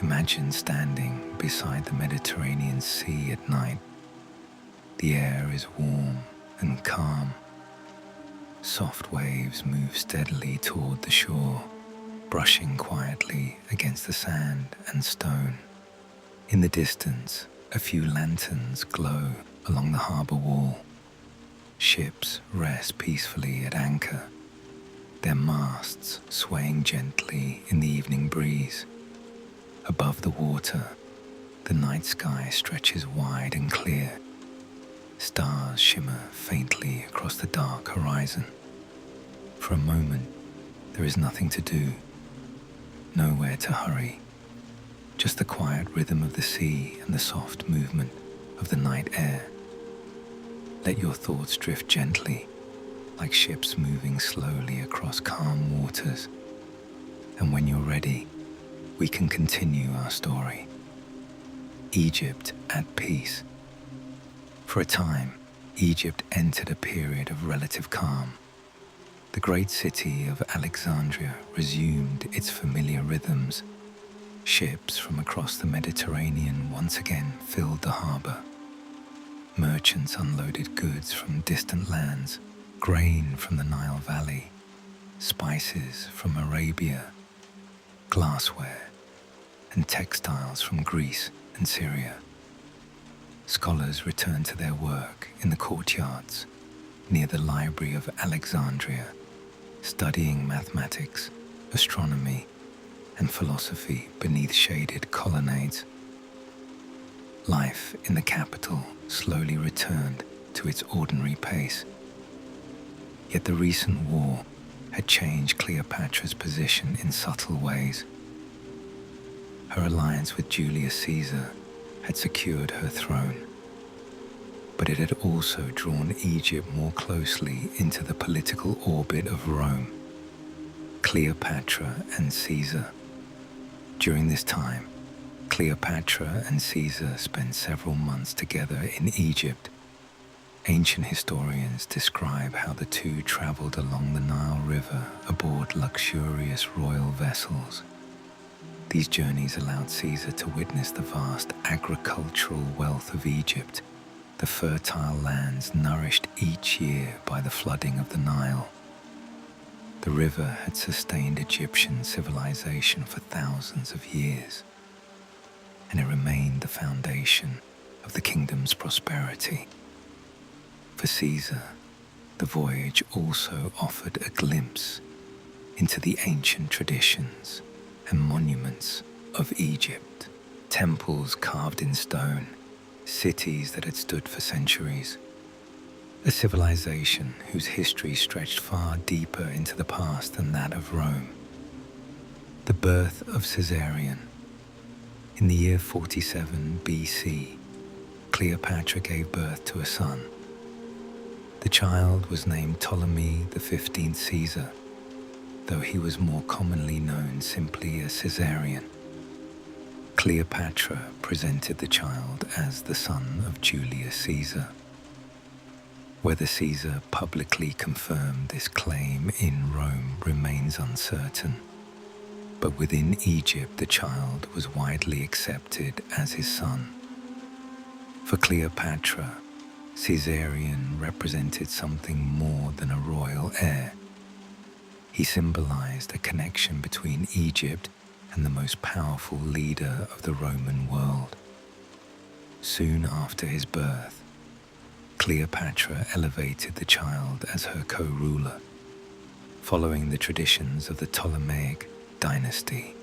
Imagine standing beside the Mediterranean Sea at night. The air is warm and calm. Soft waves move steadily toward the shore, brushing quietly against the sand and stone. In the distance, a few lanterns glow along the harbor wall. Ships rest peacefully at anchor, their masts swaying gently in the evening breeze. Above the water, the night sky stretches wide and clear. Stars shimmer faintly across the dark horizon. For a moment, there is nothing to do, nowhere to hurry, just the quiet rhythm of the sea and the soft movement of the night air. Let your thoughts drift gently, like ships moving slowly across calm waters. And when you're ready, we can continue our story. Egypt at peace. For a time, Egypt entered a period of relative calm. The great city of Alexandria resumed its familiar rhythms. Ships from across the Mediterranean once again filled the harbor. Merchants unloaded goods from distant lands, grain from the Nile Valley, spices from Arabia, glassware, and textiles from Greece and Syria. Scholars returned to their work in the courtyards near the Library of Alexandria, studying mathematics, astronomy, and philosophy beneath shaded colonnades. Life in the capital slowly returned to its ordinary pace. Yet the recent war had changed Cleopatra's position in subtle ways. Her alliance with Julius Caesar had secured her throne, but it had also drawn Egypt more closely into the political orbit of Rome. Cleopatra and Caesar. During this time, Cleopatra and Caesar spent several months together in Egypt. Ancient historians describe how the two traveled along the Nile River aboard luxurious royal vessels. These journeys allowed Caesar to witness the vast agricultural wealth of Egypt, the fertile lands nourished each year by the flooding of the Nile. The river had sustained Egyptian civilization for thousands of years, and it remained the foundation of the kingdom's prosperity. For Caesar, the voyage also offered a glimpse into the ancient traditions and monuments of Egypt, temples carved in stone, cities that had stood for centuries, a civilization whose history stretched far deeper into the past than that of Rome. The birth of Caesarion. In the year 47 BC, Cleopatra gave birth to a son. The child was named Ptolemy the 15th Caesar, though he was more commonly known simply as Caesarion. Cleopatra presented the child as the son of Julius Caesar. Whether Caesar publicly confirmed this claim in Rome remains uncertain, but within Egypt the child was widely accepted as his son. For Cleopatra, Caesarion represented something more than a royal heir. He symbolized a connection between Egypt and the most powerful leader of the Roman world. Soon after his birth, Cleopatra elevated the child as her co-ruler, following the traditions of the Ptolemaic dynasty.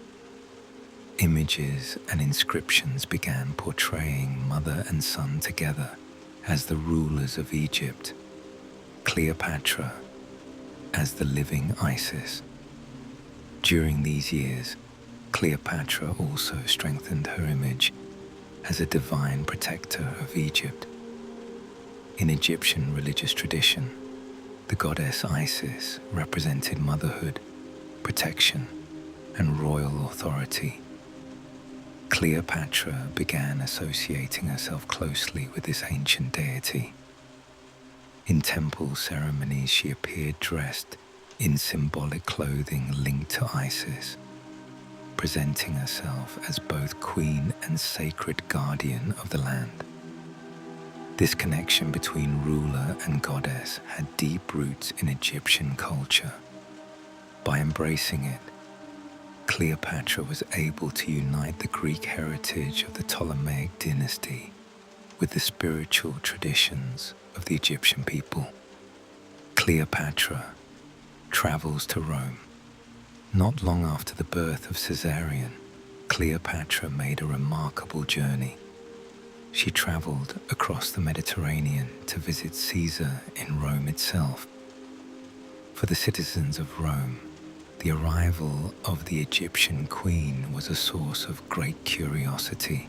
Images and inscriptions began portraying mother and son together as the rulers of Egypt, Cleopatra as the living Isis. During these years, Cleopatra also strengthened her image as a divine protector of Egypt. In Egyptian religious tradition, the goddess Isis represented motherhood, protection, and royal authority. Cleopatra began associating herself closely with this ancient deity. In temple ceremonies, she appeared dressed in symbolic clothing linked to Isis, presenting herself as both queen and sacred guardian of the land. This connection between ruler and goddess had deep roots in Egyptian culture. By embracing it, Cleopatra was able to unite the Greek heritage of the Ptolemaic dynasty with the spiritual traditions of the Egyptian people. Cleopatra travels to Rome. Not long after the birth of Caesarion, Cleopatra made a remarkable journey. She traveled across the Mediterranean to visit Caesar in Rome itself. For the citizens of Rome, the arrival of the Egyptian queen was a source of great curiosity.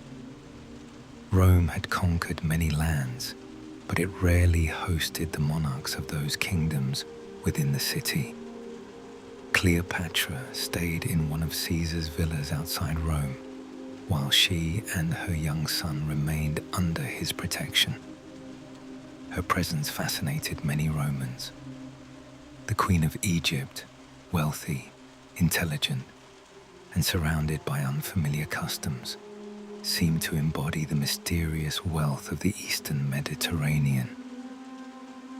Rome had conquered many lands, but it rarely hosted the monarchs of those kingdoms within the city. Cleopatra stayed in one of Caesar's villas outside Rome, while she and her young son remained under his protection. Her presence fascinated many Romans. The Queen of Egypt, wealthy, intelligent, and surrounded by unfamiliar customs, seemed to embody the mysterious wealth of the Eastern Mediterranean.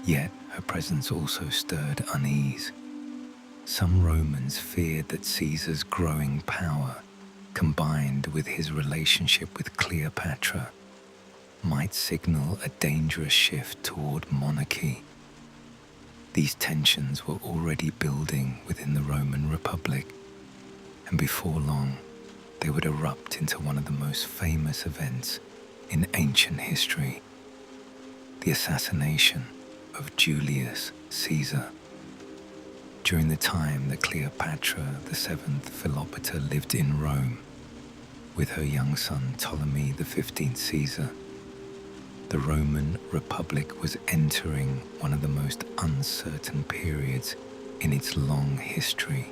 Yet her presence also stirred unease. Some Romans feared that Caesar's growing power, combined with his relationship with Cleopatra, might signal a dangerous shift toward monarchy. These tensions were already building within the Roman Republic, and before long, they would erupt into one of the most famous events in ancient history: the assassination of Julius Caesar. During the time that Cleopatra the 7th Philopatra lived in Rome, with her young son Ptolemy the 15th Caesar, the Roman Republic was entering one of the most uncertain periods in its long history.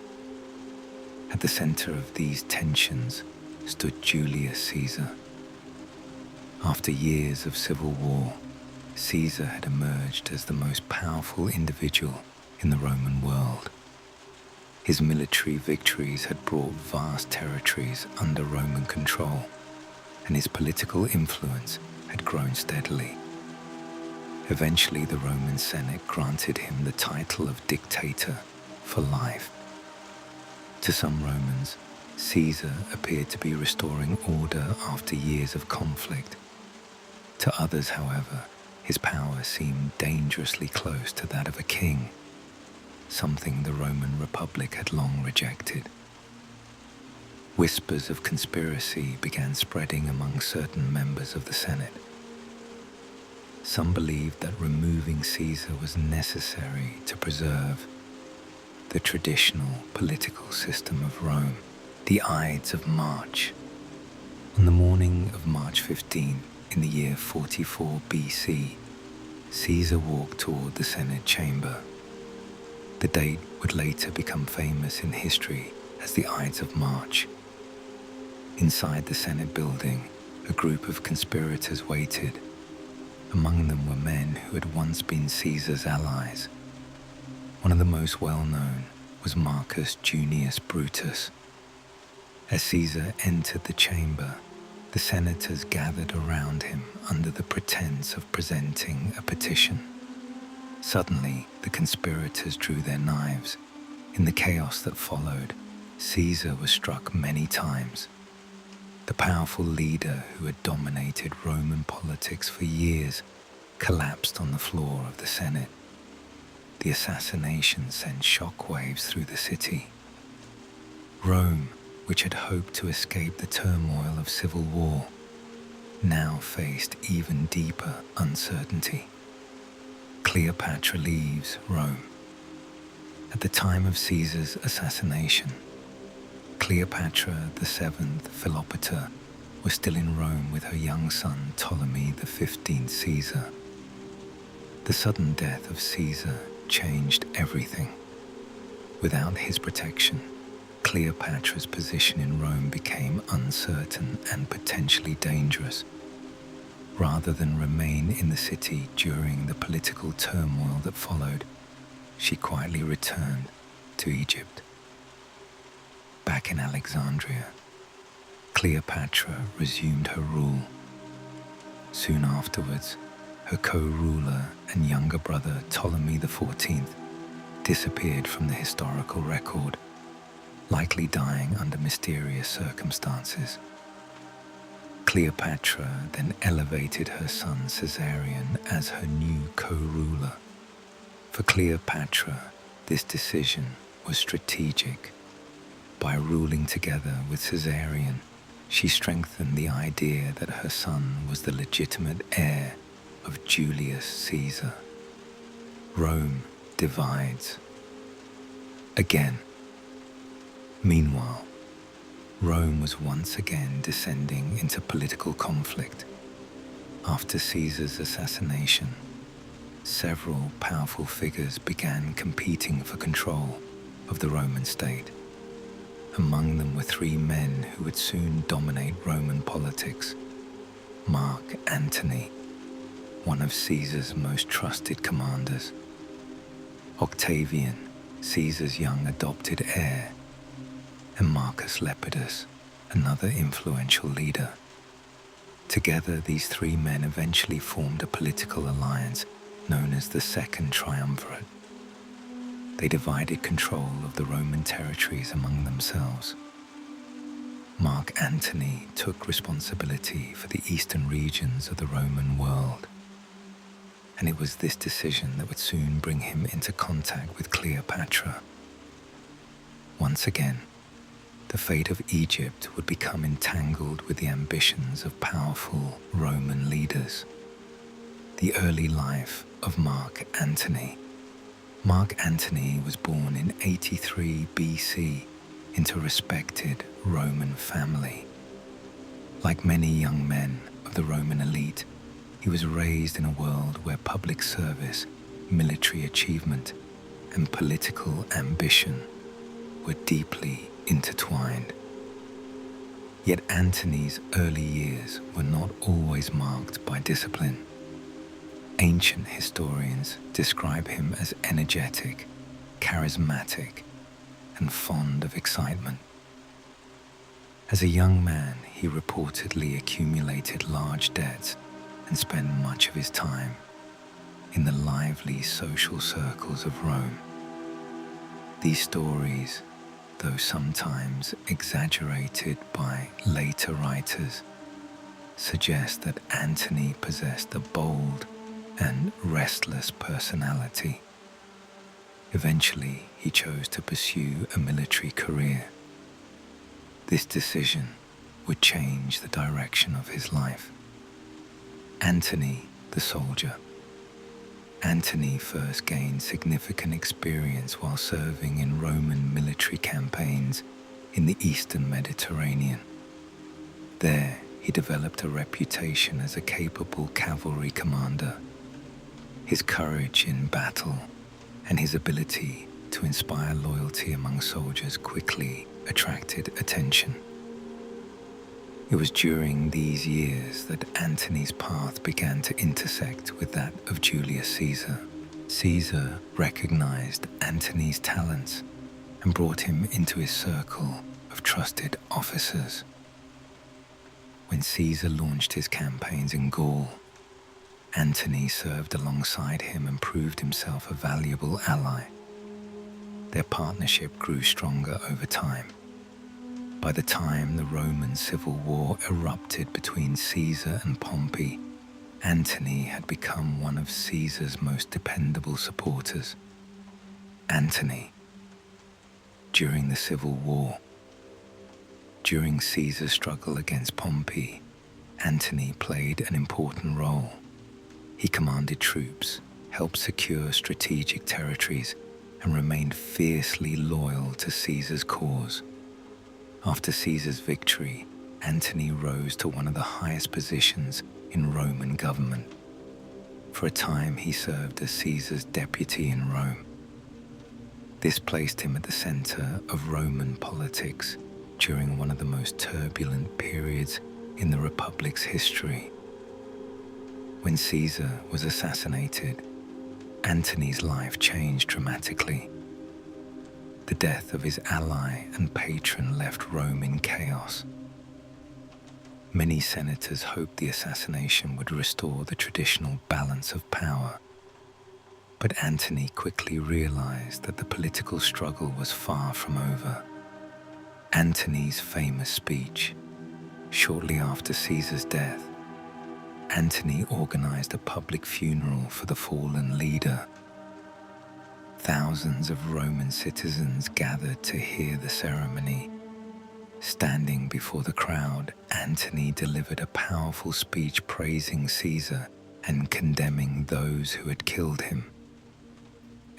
At the center of these tensions stood Julius Caesar. After years of civil war, Caesar had emerged as the most powerful individual in the Roman world. His military victories had brought vast territories under Roman control, and his political influence had grown steadily. Eventually, the Roman Senate granted him the title of dictator for life. To some Romans, Caesar appeared to be restoring order after years of conflict. To others, however, his power seemed dangerously close to that of a king, something the Roman Republic had long rejected. Whispers of conspiracy began spreading among certain members of the Senate. Some believed that removing Caesar was necessary to preserve the traditional political system of Rome, the Ides of March. On the morning of March 15, in the year 44 BC, Caesar walked toward the Senate chamber. The date would later become famous in history as the Ides of March. Inside the Senate building, a group of conspirators waited. Among them were men who had once been Caesar's allies. One of the most well-known was Marcus Junius Brutus. As Caesar entered the chamber, the senators gathered around him under the pretense of presenting a petition. Suddenly, the conspirators drew their knives. In the chaos that followed, Caesar was struck many times. The powerful leader who had dominated Roman politics for years collapsed on the floor of the Senate. The assassination sent shockwaves through the city. Rome, which had hoped to escape the turmoil of civil war, now faced even deeper uncertainty. Cleopatra leaves Rome. At the time of Caesar's assassination, Cleopatra VII Philopater was still in Rome with her young son Ptolemy XV Caesar. The sudden death of Caesar changed everything. Without his protection, Cleopatra's position in Rome became uncertain and potentially dangerous. Rather than remain in the city during the political turmoil that followed, she quietly returned to Egypt. Back in Alexandria, Cleopatra resumed her rule. Soon afterwards, her co-ruler and younger brother Ptolemy XIV disappeared from the historical record, likely dying under mysterious circumstances. Cleopatra then elevated her son Caesarion as her new co-ruler. For Cleopatra, this decision was strategic. By ruling together with Caesarion, she strengthened the idea that her son was the legitimate heir of Julius Caesar. Rome divides again. Meanwhile, Rome was once again descending into political conflict. After Caesar's assassination, several powerful figures began competing for control of the Roman state. Among them were three men who would soon dominate Roman politics: Mark Antony, one of Caesar's most trusted commanders; Octavian, Caesar's young adopted heir; and Marcus Lepidus, another influential leader. Together, these three men eventually formed a political alliance known as the Second Triumvirate. They divided control of the Roman territories among themselves. Mark Antony took responsibility for the eastern regions of the Roman world, and it was this decision that would soon bring him into contact with Cleopatra. Once again, the fate of Egypt would become entangled with the ambitions of powerful Roman leaders. The early life of Mark Antony. Mark Antony was born in 83 BC into a respected Roman family. Like many young men of the Roman elite, he was raised in a world where public service, military achievement, and political ambition were deeply intertwined. Yet Antony's early years were not always marked by discipline. Ancient historians describe him as energetic, charismatic, and fond of excitement. As a young man, he reportedly accumulated large debts and spent much of his time in the lively social circles of Rome. These stories, though sometimes exaggerated by later writers, suggest that Antony possessed a bold and restless personality. Eventually, he chose to pursue a military career. This decision would change the direction of his life. Antony, the soldier. Antony first gained significant experience while serving in Roman military campaigns in the Eastern Mediterranean. There, he developed a reputation as a capable cavalry commander. His courage in battle and his ability to inspire loyalty among soldiers quickly attracted attention. It was during these years that Antony's path began to intersect with that of Julius Caesar. Caesar recognized Antony's talents and brought him into his circle of trusted officers. When Caesar launched his campaigns in Gaul, Antony served alongside him and proved himself a valuable ally. Their partnership grew stronger over time. By the time the Roman civil war erupted between Caesar and Pompey, Antony had become one of Caesar's most dependable supporters. Antony, during the civil war. During Caesar's struggle against Pompey, Antony played an important role. He commanded troops, helped secure strategic territories, and remained fiercely loyal to Caesar's cause. After Caesar's victory, Antony rose to one of the highest positions in Roman government. For a time, he served as Caesar's deputy in Rome. This placed him at the center of Roman politics during one of the most turbulent periods in the Republic's history. When Caesar was assassinated, Antony's life changed dramatically. The death of his ally and patron left Rome in chaos. Many senators hoped the assassination would restore the traditional balance of power. But Antony quickly realized that the political struggle was far from over. Antony's famous speech, shortly after Caesar's death, Antony organized a public funeral for the fallen leader. Thousands of Roman citizens gathered to hear the ceremony. Standing before the crowd, Antony delivered a powerful speech praising Caesar and condemning those who had killed him.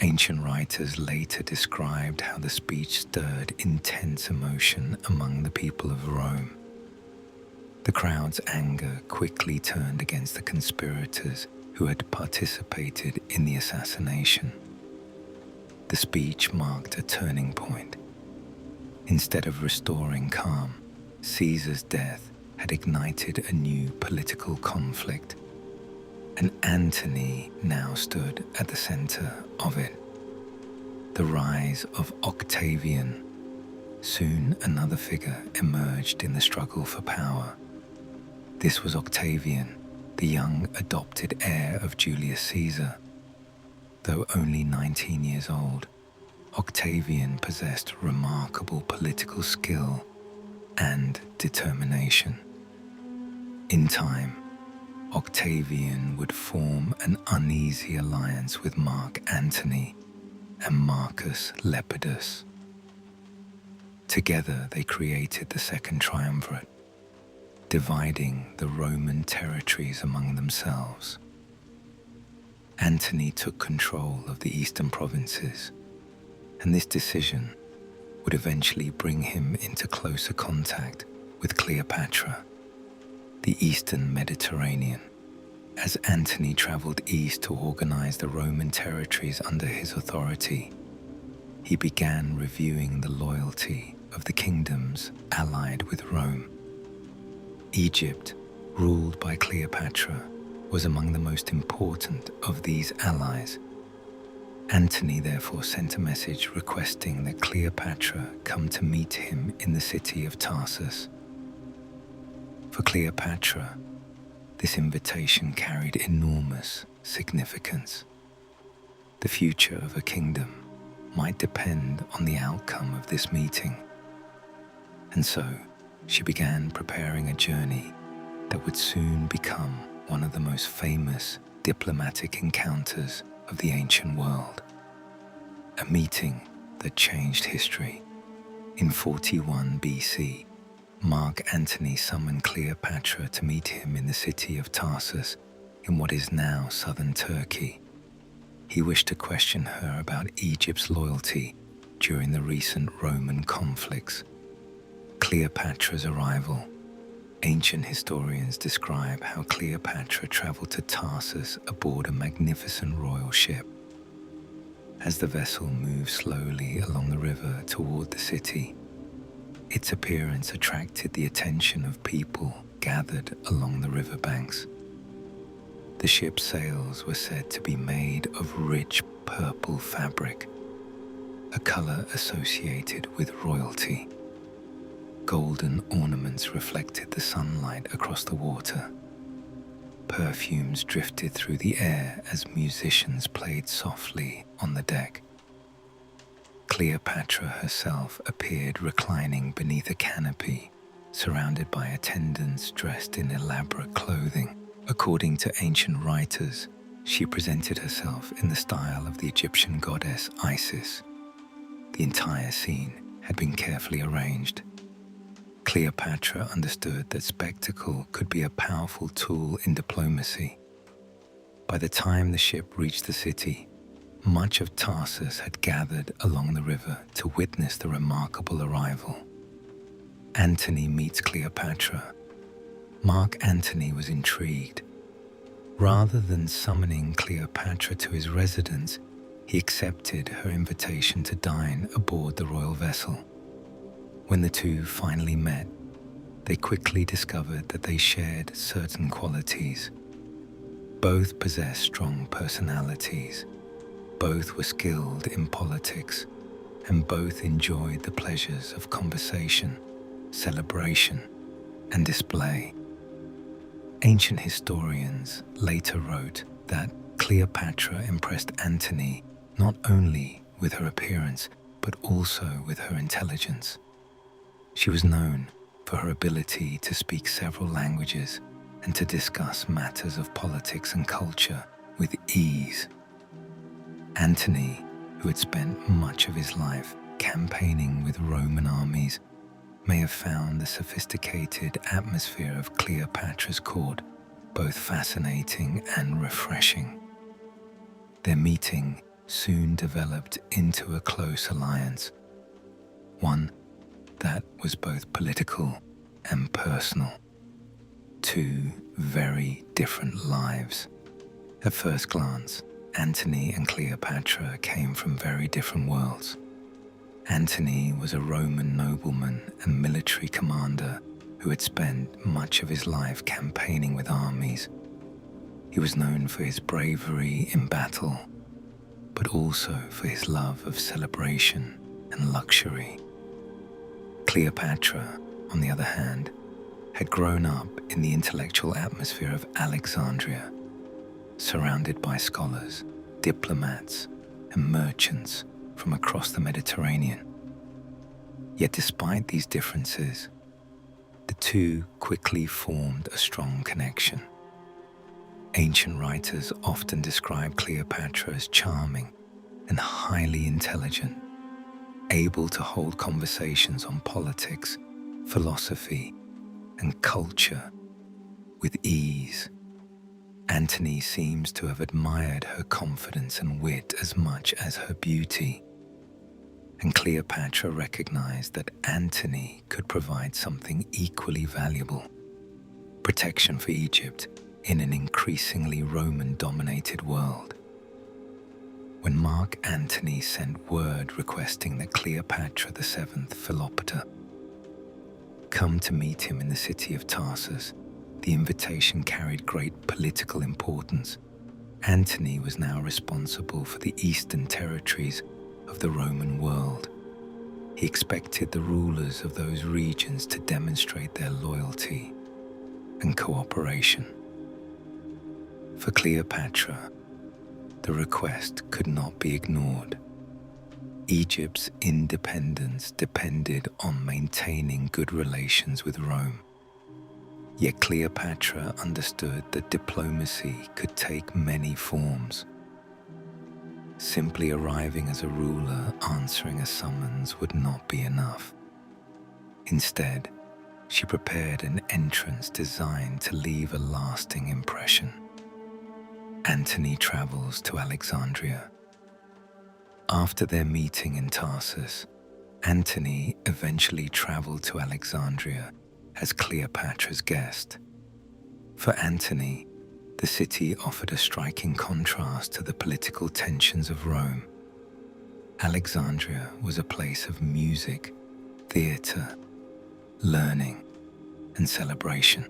Ancient writers later described how the speech stirred intense emotion among the people of Rome. The crowd's anger quickly turned against the conspirators who had participated in the assassination. The speech marked a turning point. Instead of restoring calm, Caesar's death had ignited a new political conflict, and Antony now stood at the center of it. The rise of Octavian. Soon another figure emerged in the struggle for power. This was Octavian, the young adopted heir of Julius Caesar. Though only 19 years old, Octavian possessed remarkable political skill and determination. In time, Octavian would form an uneasy alliance with Mark Antony and Marcus Lepidus. Together they created the Second Triumvirate, dividing the Roman territories among themselves. Antony took control of the eastern provinces, and this decision would eventually bring him into closer contact with Cleopatra, the Eastern Mediterranean. As Antony traveled east to organize the Roman territories under his authority, he began reviewing the loyalty of the kingdoms allied with Rome. Egypt, ruled by Cleopatra, was among the most important of these allies. Antony therefore sent a message requesting that Cleopatra come to meet him in the city of Tarsus. For Cleopatra, this invitation carried enormous significance. The future of a kingdom might depend on the outcome of this meeting. And so she began preparing a journey that would soon become one of the most famous diplomatic encounters of the ancient world. A meeting that changed history. In 41 BC, Mark Antony summoned Cleopatra to meet him in the city of Tarsus in what is now southern Turkey. He wished to question her about Egypt's loyalty during the recent Roman conflicts. Cleopatra's arrival. Ancient historians describe how Cleopatra traveled to Tarsus aboard a magnificent royal ship. As the vessel moved slowly along the river toward the city, its appearance attracted the attention of people gathered along the riverbanks. The ship's sails were said to be made of rich purple fabric, a color associated with royalty. Golden ornaments reflected the sunlight across the water. Perfumes drifted through the air as musicians played softly on the deck. Cleopatra herself appeared reclining beneath a canopy, surrounded by attendants dressed in elaborate clothing. According to ancient writers, she presented herself in the style of the Egyptian goddess Isis. The entire scene had been carefully arranged. Cleopatra understood that spectacle could be a powerful tool in diplomacy. By the time the ship reached the city, much of Tarsus had gathered along the river to witness the remarkable arrival. Antony meets Cleopatra. Mark Antony was intrigued. Rather than summoning Cleopatra to his residence, he accepted her invitation to dine aboard the royal vessel. When the two finally met, they quickly discovered that they shared certain qualities. Both possessed strong personalities, both were skilled in politics, and both enjoyed the pleasures of conversation, celebration, and display. Ancient historians later wrote that Cleopatra impressed Antony not only with her appearance, but also with her intelligence. She was known for her ability to speak several languages and to discuss matters of politics and culture with ease. Antony, who had spent much of his life campaigning with Roman armies, may have found the sophisticated atmosphere of Cleopatra's court both fascinating and refreshing. Their meeting soon developed into a close alliance, one that was both political and personal. Two very different lives. At first glance, Antony and Cleopatra came from very different worlds. Antony was a Roman nobleman and military commander who had spent much of his life campaigning with armies. He was known for his bravery in battle, but also for his love of celebration and luxury. Cleopatra, on the other hand, had grown up in the intellectual atmosphere of Alexandria, surrounded by scholars, diplomats, and merchants from across the Mediterranean. Yet despite these differences, the two quickly formed a strong connection. Ancient writers often describe Cleopatra as charming and highly intelligent, able to hold conversations on politics, philosophy, and culture with ease. Antony seems to have admired her confidence and wit as much as her beauty, and Cleopatra recognized that Antony could provide something equally valuable: protection for Egypt in an increasingly Roman-dominated world. When Mark Antony sent word requesting that Cleopatra VII Philopata come to meet him in the city of Tarsus, the invitation carried great political importance. Antony was now responsible for the eastern territories of the Roman world. He expected the rulers of those regions to demonstrate their loyalty and cooperation. For Cleopatra, the request could not be ignored. Egypt's independence depended on maintaining good relations with Rome. Yet Cleopatra understood that diplomacy could take many forms. Simply arriving as a ruler answering a summons would not be enough. Instead, she prepared an entrance designed to leave a lasting impression. Antony travels to Alexandria. After their meeting in Tarsus, Antony eventually traveled to Alexandria as Cleopatra's guest. For Antony, the city offered a striking contrast to the political tensions of Rome. Alexandria was a place of music, theatre, learning, and celebration.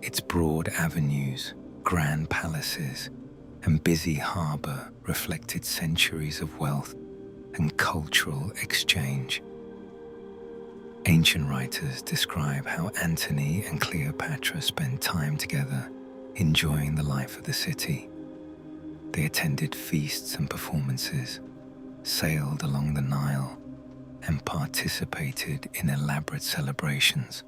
Its broad avenues, grand palaces, and busy harbour reflected centuries of wealth and cultural exchange. Ancient writers describe how Antony and Cleopatra spent time together, enjoying the life of the city. They attended feasts and performances, sailed along the Nile, and participated in elaborate celebrations.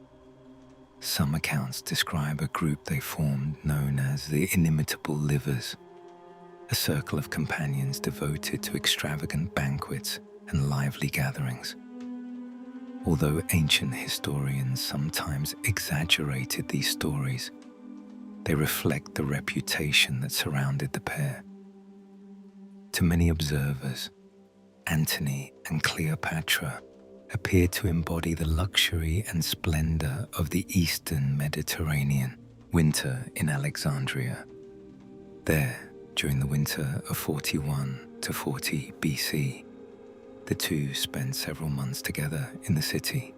Some accounts describe a group they formed known as the Inimitable Livers, a circle of companions devoted to extravagant banquets and lively gatherings. Although ancient historians sometimes exaggerated these stories, they reflect the reputation that surrounded the pair. To many observers, Antony and Cleopatra appeared to embody the luxury and splendor of the Eastern Mediterranean winter in Alexandria. There, during the winter of 41 to 40 BC, the two spent several months together in the city.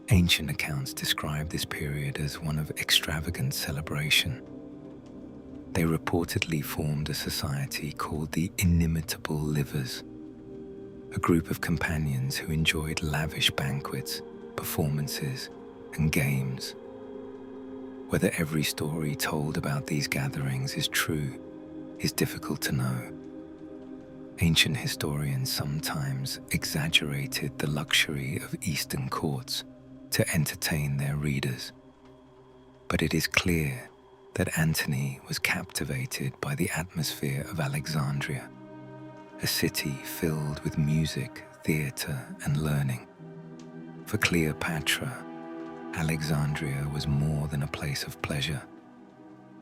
Ancient accounts describe this period as one of extravagant celebration. They reportedly formed a society called the Inimitable Livers, a group of companions who enjoyed lavish banquets, performances, and games. Whether every story told about these gatherings is true is difficult to know. Ancient historians sometimes exaggerated the luxury of Eastern courts to entertain their readers. But it is clear that Antony was captivated by the atmosphere of Alexandria, a city filled with music, theatre, and learning. For Cleopatra, Alexandria was more than a place of pleasure.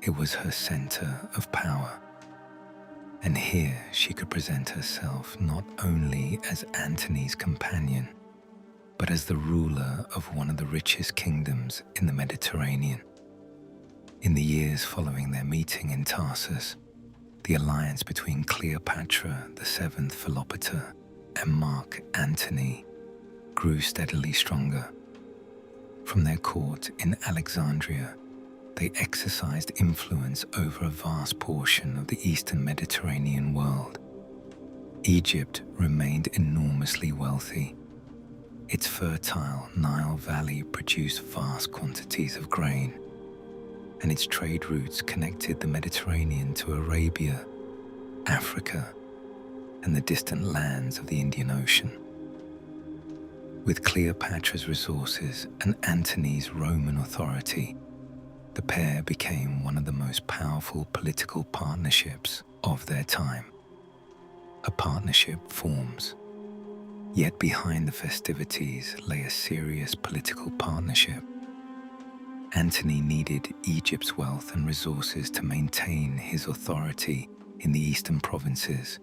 It was her center of power. And here she could present herself not only as Antony's companion, but as the ruler of one of the richest kingdoms in the Mediterranean. In the years following their meeting in Tarsus, the alliance between Cleopatra, the seventh Philopator, and Mark Antony grew steadily stronger. From their court in Alexandria, they exercised influence over a vast portion of the Eastern Mediterranean world. Egypt remained enormously wealthy. Its fertile Nile Valley produced vast quantities of grain, and its trade routes connected the Mediterranean to Arabia, Africa, and the distant lands of the Indian Ocean. With Cleopatra's resources and Antony's Roman authority, the pair became one of the most powerful political partnerships of their time. A partnership forms, yet behind the festivities lay a serious political partnership. Antony needed Egypt's wealth and resources to maintain his authority in the eastern provinces.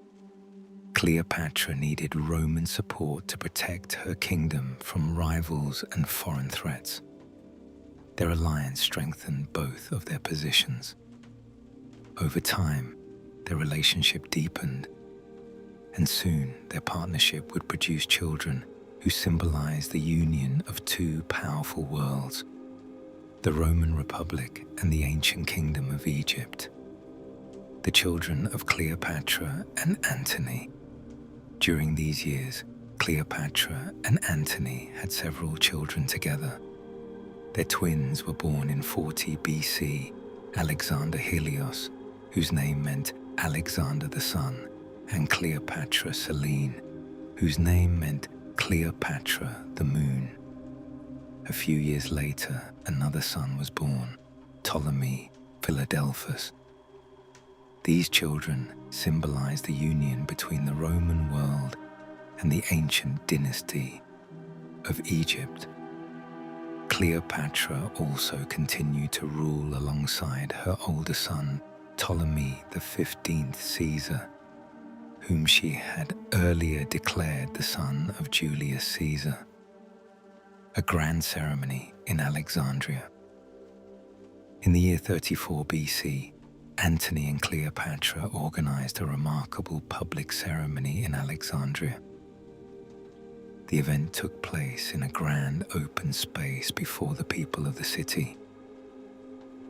Cleopatra needed Roman support to protect her kingdom from rivals and foreign threats. Their alliance strengthened both of their positions. Over time, their relationship deepened, and soon their partnership would produce children who symbolized the union of two powerful worlds. the Roman Republic and the ancient kingdom of Egypt. The children of Cleopatra and Antony. During these years, Cleopatra and Antony had several children together. Their twins were born in 40 BC, Alexander Helios, whose name meant Alexander the Sun, and Cleopatra Selene, whose name meant Cleopatra the Moon. A few years later, another son was born, Ptolemy Philadelphus. These children symbolize the union between the Roman world and the ancient dynasty of Egypt. Cleopatra also continued to rule alongside her older son, Ptolemy the 15th Caesar, whom she had earlier declared the son of Julius Caesar. A grand ceremony in Alexandria. In the year 34 BC, Antony and Cleopatra organized a remarkable public ceremony in Alexandria. The event took place in a grand open space before the people of the city.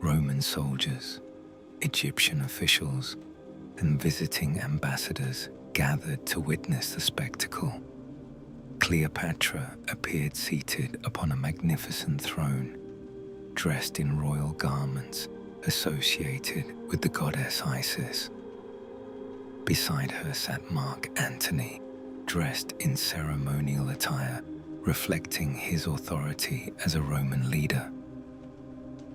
Roman soldiers, Egyptian officials, and visiting ambassadors gathered to witness the spectacle. Cleopatra appeared seated upon a magnificent throne, dressed in royal garments associated with the goddess Isis. Beside her sat Mark Antony, dressed in ceremonial attire, reflecting his authority as a Roman leader.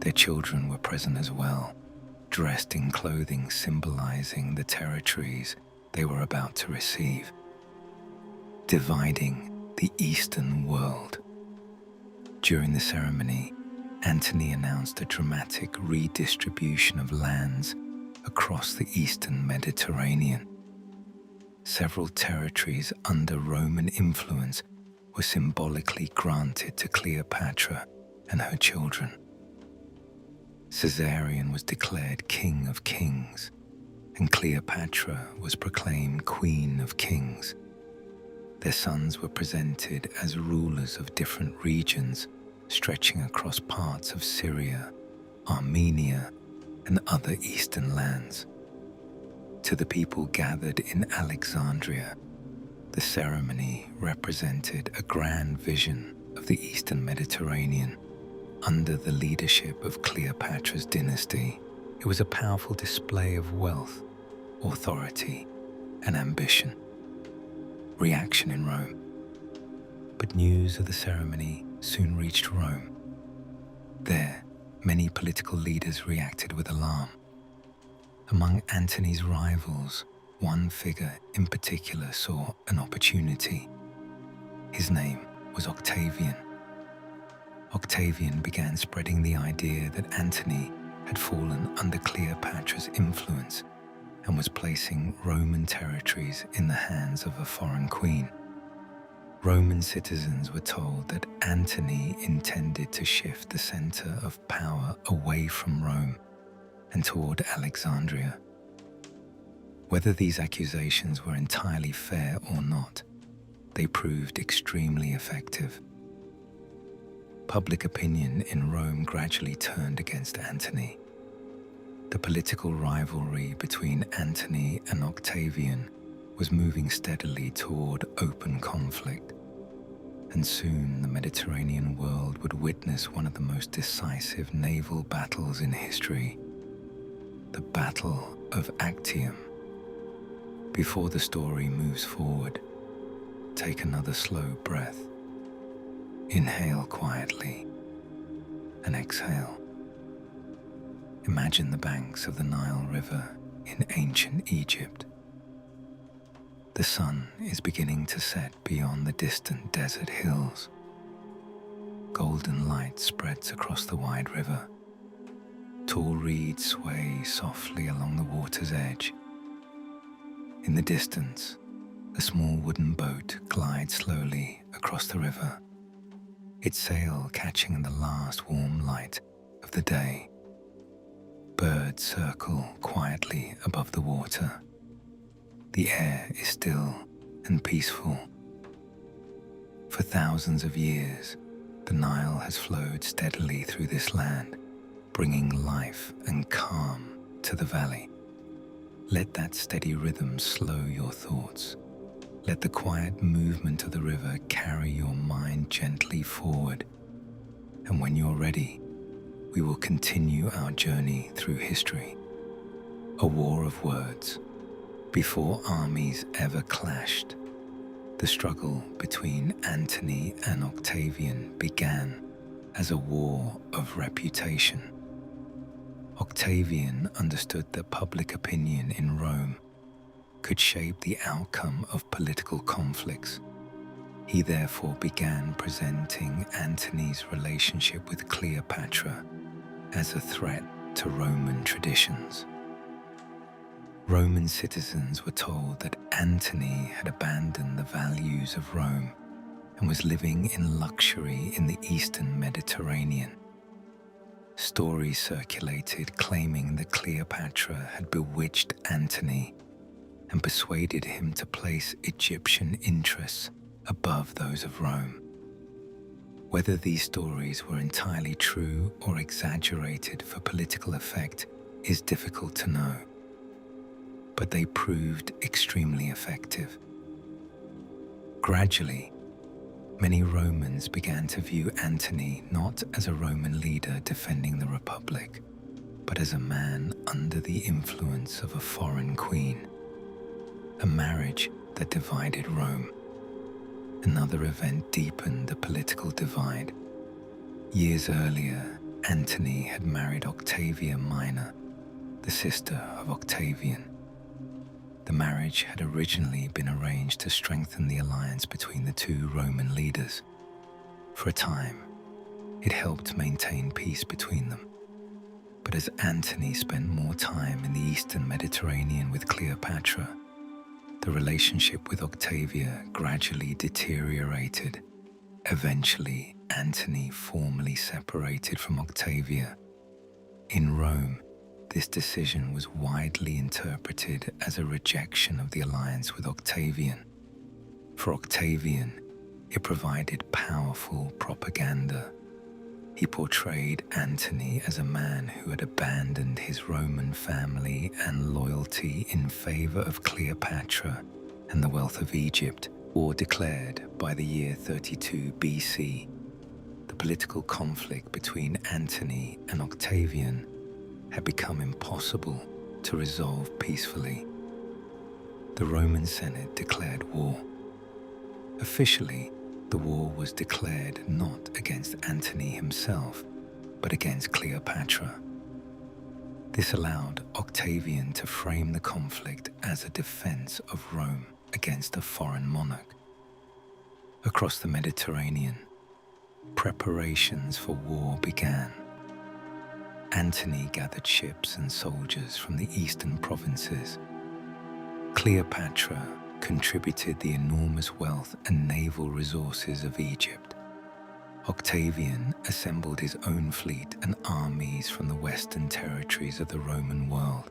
Their children were present as well, dressed in clothing symbolizing the territories they were about to receive, dividing the Eastern world. During the ceremony, Antony announced a dramatic redistribution of lands across the Eastern Mediterranean. Several territories under Roman influence were symbolically granted to Cleopatra and her children. Caesarion was declared King of Kings, and Cleopatra was proclaimed Queen of Kings. Their sons were presented as rulers of different regions stretching across parts of Syria, Armenia, and other eastern lands. To the people gathered in Alexandria, the ceremony represented a grand vision of the Eastern Mediterranean. Under the leadership of Cleopatra's dynasty, it was a powerful display of wealth, authority, and ambition. Reaction in Rome. But news of the ceremony soon reached Rome. There, many political leaders reacted with alarm. Among Antony's rivals, one figure in particular saw an opportunity. His name was Octavian. Octavian began spreading the idea that Antony had fallen under Cleopatra's influence and was placing Roman territories in the hands of a foreign queen. Roman citizens were told that Antony intended to shift the center of power away from Rome and toward Alexandria. Whether these accusations were entirely fair or not, they proved extremely effective. Public opinion in Rome gradually turned against Antony. The political rivalry between Antony and Octavian was moving steadily toward open conflict, and soon the Mediterranean world would witness one of the most decisive naval battles in history, the Battle of Actium. Before the story moves forward, take another slow breath. Inhale quietly and exhale. Imagine the banks of the Nile River in ancient Egypt. The sun is beginning to set beyond the distant desert hills. Golden light spreads across the wide river. Tall reeds sway softly along the water's edge. In the distance, a small wooden boat glides slowly across the river, its sail catching the last warm light of the day. Birds circle quietly above the water. The air is still and peaceful. For thousands of years, The Nile has flowed steadily through this land, bringing life and calm to the valley. Let that steady rhythm slow your thoughts. Let the quiet movement of the river carry your mind gently forward. And when you're ready, we will continue our journey through history. A war of words. Before armies ever clashed, the struggle between Antony and Octavian began as a war of reputation. Octavian understood that public opinion in Rome could shape the outcome of political conflicts. He therefore began presenting Antony's relationship with Cleopatra as a threat to Roman traditions. Roman citizens were told that Antony had abandoned the values of Rome and was living in luxury in the Eastern Mediterranean. Stories circulated claiming that Cleopatra had bewitched Antony and persuaded him to place Egyptian interests above those of Rome. Whether these stories were entirely true or exaggerated for political effect is difficult to know, but they proved extremely effective. Gradually, many Romans began to view Antony not as a Roman leader defending the Republic, but as a man under the influence of a foreign queen. A marriage that divided Rome. Another event deepened the political divide. Years earlier, Antony had married Octavia Minor, the sister of Octavian. The marriage had originally been arranged to strengthen the alliance between the two Roman leaders. For a time, it helped maintain peace between them. But as Antony spent more time in the Eastern Mediterranean with Cleopatra, the relationship with Octavia gradually deteriorated. Eventually, Antony formally separated from Octavia. In Rome, this decision was widely interpreted as a rejection of the alliance with Octavian. For Octavian, it provided powerful propaganda. He portrayed Antony as a man who had abandoned his Roman family and loyalty in favor of Cleopatra and the wealth of Egypt. War declared by the year 32 BC. The political conflict between Antony and Octavian had become impossible to resolve peacefully. The Roman Senate declared war. Officially, the war was declared not against Antony himself, but against Cleopatra. This allowed Octavian to frame the conflict as a defense of Rome against a foreign monarch. Across the Mediterranean, preparations for war began. Antony gathered ships and soldiers from the eastern provinces. Cleopatra contributed the enormous wealth and naval resources of Egypt. Octavian assembled his own fleet and armies from the western territories of the Roman world.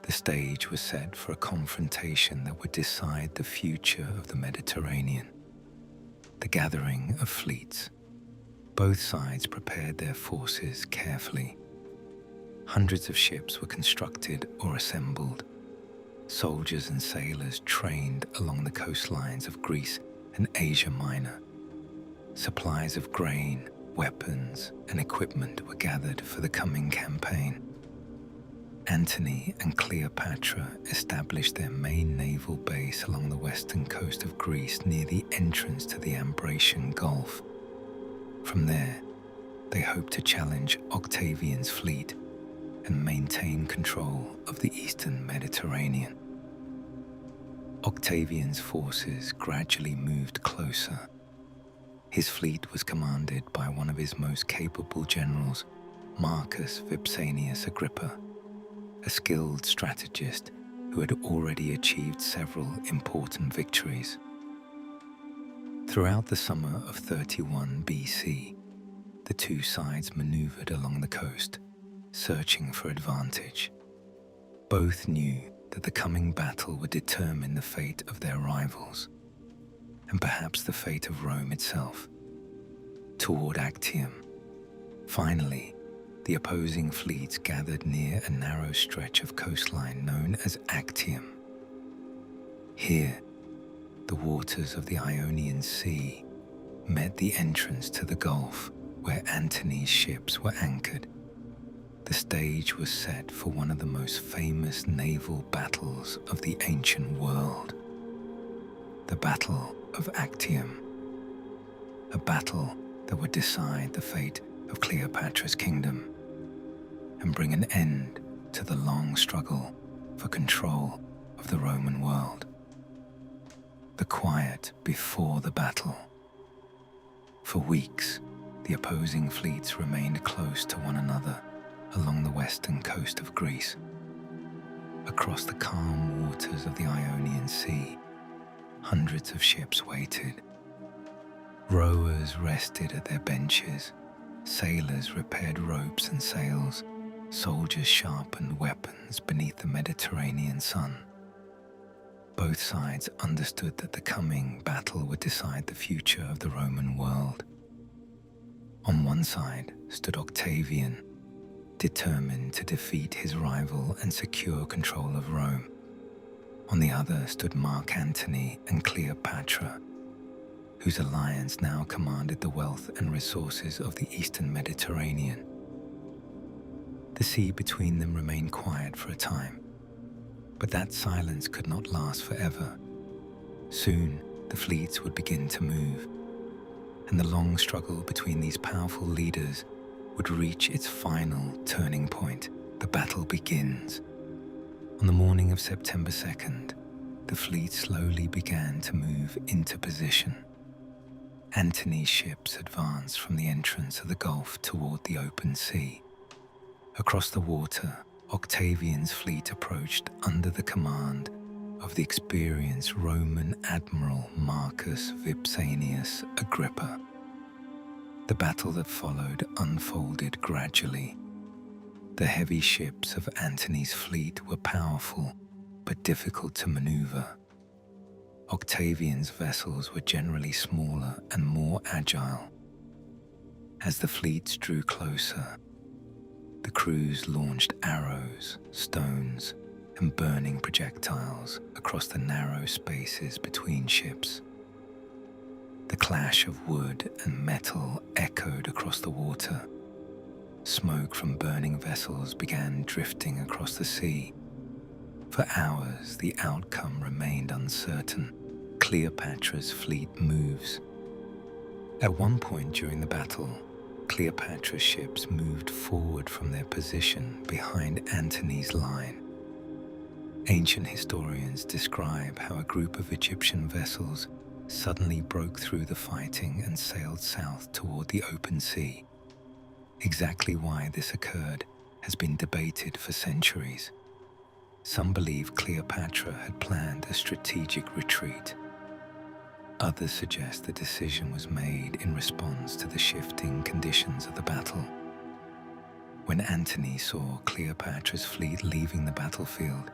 The stage was set for a confrontation that would decide the future of the Mediterranean. The gathering of fleets. Both sides prepared their forces carefully. Hundreds of ships were constructed or assembled. Soldiers and sailors trained along the coastlines of Greece and Asia Minor. Supplies of grain, weapons, and equipment were gathered for the coming campaign. Antony and Cleopatra established their main naval base along the western coast of Greece near the entrance to the Ambracian Gulf. From there, they hoped to challenge Octavian's fleet and maintain control of the eastern Mediterranean. Octavian's forces gradually moved closer. His fleet was commanded by one of his most capable generals, Marcus Vipsanius Agrippa, a skilled strategist who had already achieved several important victories. Throughout the summer of 31 BC, the two sides maneuvered along the coast, searching for advantage. Both knew that the coming battle would determine the fate of their rivals, and perhaps the fate of Rome itself. toward Actium. Finally, the opposing fleets gathered near a narrow stretch of coastline known as Actium. Here, the waters of the Ionian Sea met the entrance to the Gulf where Antony's ships were anchored. The stage was set for one of the most famous naval battles of the ancient world, the Battle of Actium, a battle that would decide the fate of Cleopatra's kingdom and bring an end to the long struggle for control of the Roman world. The quiet before the battle. For weeks, the opposing fleets remained close to one another along the western coast of Greece. Across the calm waters of the Ionian Sea, hundreds of ships waited. Rowers rested at their benches, sailors repaired ropes and sails, soldiers sharpened weapons beneath the Mediterranean sun. Both sides understood that the coming battle would decide the future of the Roman world. On one side stood Octavian, determined to defeat his rival and secure control of Rome. On the other stood Mark Antony and Cleopatra, whose alliance now commanded the wealth and resources of the eastern Mediterranean. The sea between them remained quiet for a time, but that silence could not last forever. Soon, the fleets would begin to move, and the long struggle between these powerful leaders would reach its final turning point. The battle begins. On the morning of September 2nd, the fleet slowly began to move into position. Antony's ships advanced from the entrance of the Gulf toward the open sea. Across the water, Octavian's fleet approached under the command of the experienced Roman admiral Marcus Vipsanius Agrippa. The battle that followed unfolded gradually. The heavy ships of Antony's fleet were powerful but difficult to maneuver. Octavian's vessels were generally smaller and more agile. As the fleets drew closer, the crews launched arrows, stones, and burning projectiles across the narrow spaces between ships. The clash of wood and metal echoed across the water. Smoke from burning vessels began drifting across the sea. For hours, the outcome remained uncertain. Cleopatra's fleet moves. At one point during the battle, Cleopatra's ships moved forward from their position behind Antony's line. Ancient historians describe how a group of Egyptian vessels suddenly broke through the fighting and sailed south toward the open sea. Exactly why this occurred has been debated for centuries. Some believe Cleopatra had planned a strategic retreat. Others suggest the decision was made in response to the shifting conditions of the battle. When Antony saw Cleopatra's fleet leaving the battlefield,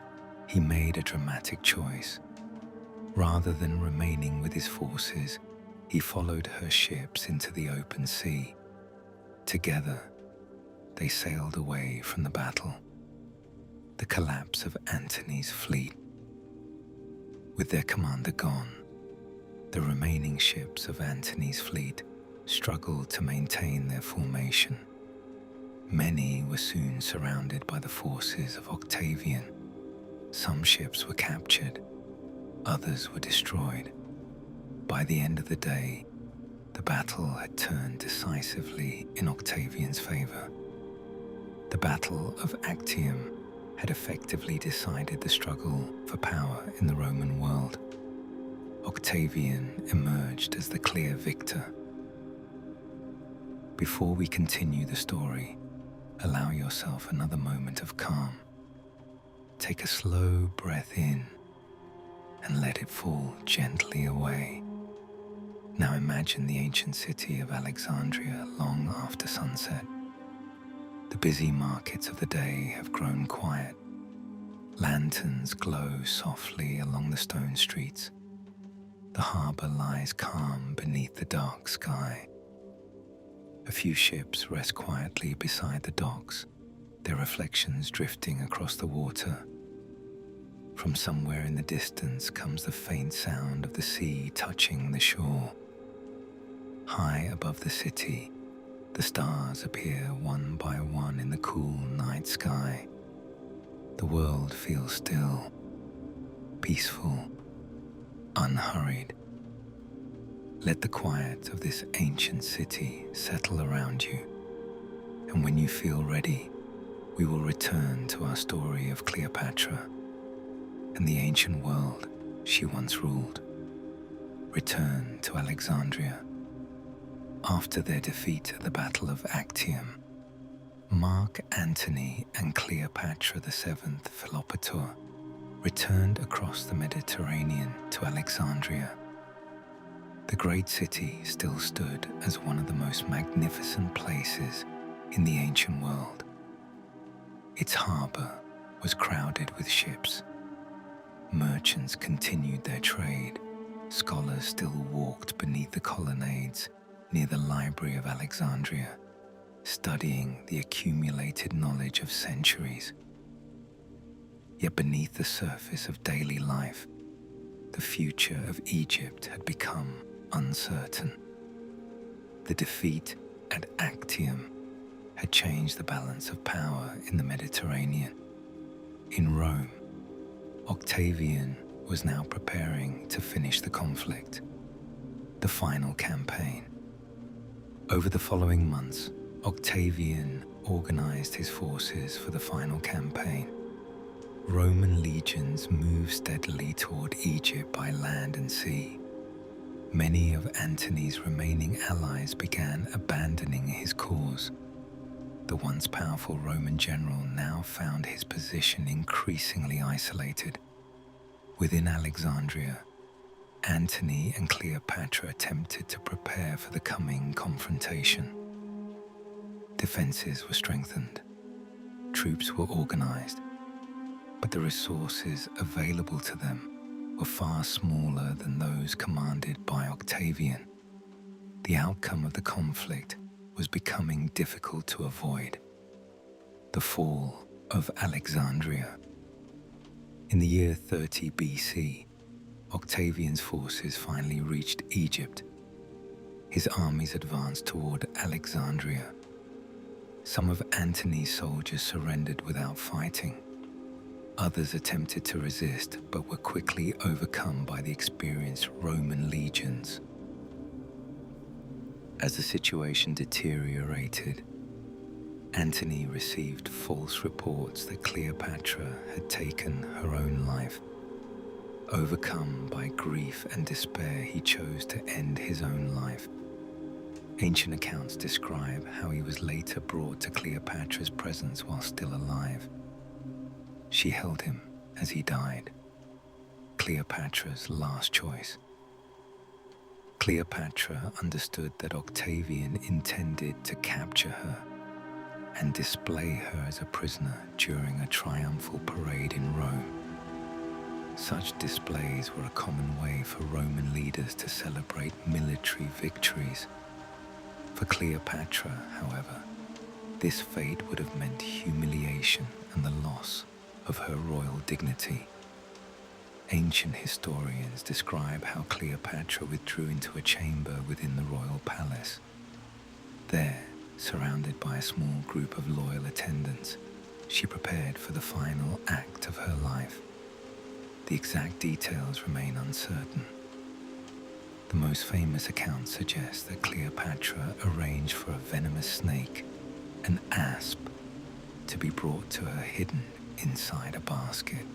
he made a dramatic choice. Rather than remaining with his forces, he followed her ships into the open sea. Together, they sailed away from the battle. The collapse of Antony's fleet. With their commander gone, the remaining ships of Antony's fleet struggled to maintain their formation. Many were soon surrounded by the forces of Octavian. Some ships were captured, others were destroyed. By the end of the day, the battle had turned decisively in Octavian's favor. The Battle of Actium had effectively decided the struggle for power in the Roman world. Octavian emerged as the clear victor. Before we continue the story, allow yourself another moment of calm. Take a slow breath in and let it fall gently away. Now imagine the ancient city of Alexandria long after sunset. The busy markets of the day have grown quiet. Lanterns glow softly along the stone streets. The harbor lies calm beneath the dark sky. A few ships rest quietly beside the docks, their reflections drifting across the water. From somewhere in the distance comes the faint sound of the sea touching the shore. High above the city, the stars appear one by one in the cool night sky. The world feels still, peaceful, unhurried. Let the quiet of this ancient city settle around you, and when you feel ready, we will return to our story of Cleopatra and the ancient world she once ruled. Return to Alexandria. After their defeat at the Battle of Actium, Mark Antony and Cleopatra VII Philopator returned across the Mediterranean to Alexandria. The great city still stood as one of the most magnificent places in the ancient world. Its harbor was crowded with ships. Merchants continued their trade. Scholars still walked beneath the colonnades near the Library of Alexandria, studying the accumulated knowledge of centuries. Yet beneath the surface of daily life, the future of Egypt had become uncertain. The defeat at Actium had changed the balance of power in the Mediterranean. In Rome, Octavian was now preparing to finish the conflict, the final campaign. Over the following months, Octavian organized his forces for the final campaign. Roman legions moved steadily toward Egypt by land and sea. Many of Antony's remaining allies began abandoning his cause. The once powerful Roman general now found his position increasingly isolated. Within Alexandria, Antony and Cleopatra attempted to prepare for the coming confrontation. Defenses were strengthened, troops were organized, but the resources available to them were far smaller than those commanded by Octavian. The outcome of the conflict was becoming difficult to avoid: the fall of Alexandria. In the year 30 BC, Octavian's forces finally reached Egypt. His armies advanced toward Alexandria. Some of Antony's soldiers surrendered without fighting. Others attempted to resist but were quickly overcome by the experienced Roman legions. As the situation deteriorated, Antony received false reports that Cleopatra had taken her own life. Overcome by grief and despair, he chose to end his own life. Ancient accounts describe how he was later brought to Cleopatra's presence while still alive. She held him as he died, Cleopatra's last choice. Cleopatra understood that Octavian intended to capture her and display her as a prisoner during a triumphal parade in Rome. Such displays were a common way for Roman leaders to celebrate military victories. For Cleopatra, however, this fate would have meant humiliation and the loss of her royal dignity. Ancient historians describe how Cleopatra withdrew into a chamber within the royal palace. There, surrounded by a small group of loyal attendants, she prepared for the final act of her life. The exact details remain uncertain. The most famous accounts suggest that Cleopatra arranged for a venomous snake, an asp, to be brought to her hidden inside a basket.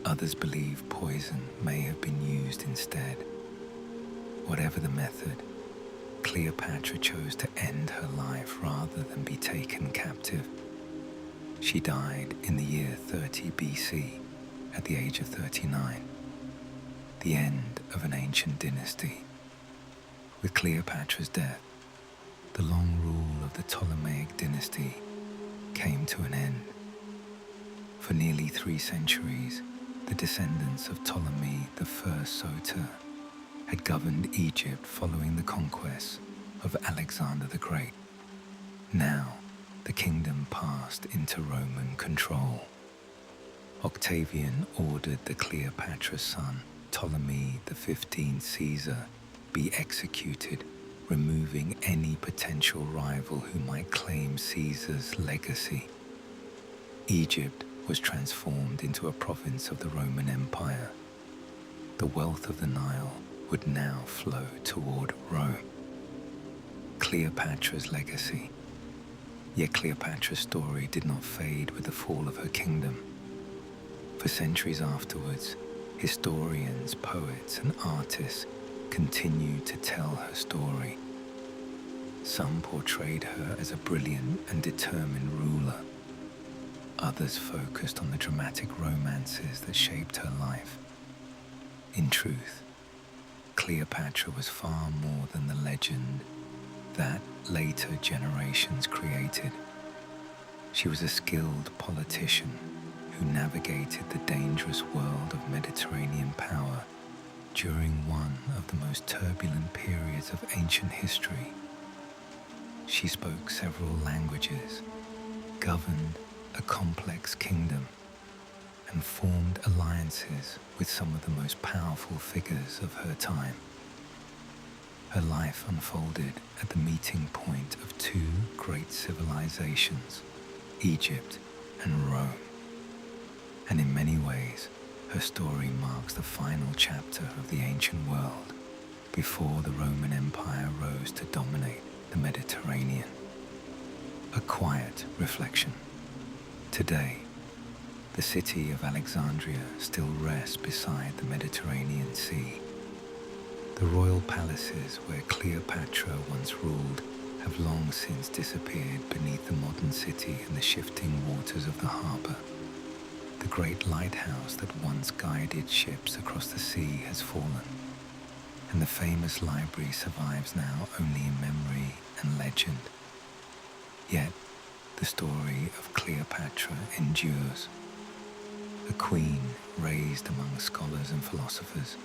Others believe poison may have been used instead. Whatever the method, Cleopatra chose to end her life rather than be taken captive. She died in the year 30 BC at the age of 39, the end of an ancient dynasty. With Cleopatra's death, the long rule of the Ptolemaic dynasty came to an end. For nearly 3 centuries, the descendants of Ptolemy I Soter had governed Egypt following the conquests of Alexander the Great. Now, the kingdom passed into Roman control. Octavian ordered that Cleopatra's son, Ptolemy XV Caesar, be executed, removing any potential rival who might claim Caesar's legacy. Egypt was transformed into a province of the Roman Empire. The wealth of the Nile would now flow toward Rome. Cleopatra's legacy. Yet Cleopatra's story did not fade with the fall of her kingdom. For centuries afterwards, historians, poets, and artists continued to tell her story. Some portrayed her as a brilliant and determined ruler. Others focused on the dramatic romances that shaped her life. In truth, Cleopatra was far more than the legend that later generations created. She was a skilled politician who navigated the dangerous world of Mediterranean power during one of the most turbulent periods of ancient history. She spoke several languages, governed a complex kingdom, and formed alliances with some of the most powerful figures of her time. Her life unfolded at the meeting point of two great civilizations, Egypt and Rome. And in many ways, her story marks the final chapter of the ancient world before the Roman Empire rose to dominate the Mediterranean. A quiet reflection. Today, the city of Alexandria still rests beside the Mediterranean Sea. The royal palaces where Cleopatra once ruled have long since disappeared beneath the modern city and the shifting waters of the harbor. The great lighthouse that once guided ships across the sea has fallen, and the famous library survives now only in memory and legend. Yet, the story of Cleopatra endures. A queen raised among scholars and philosophers,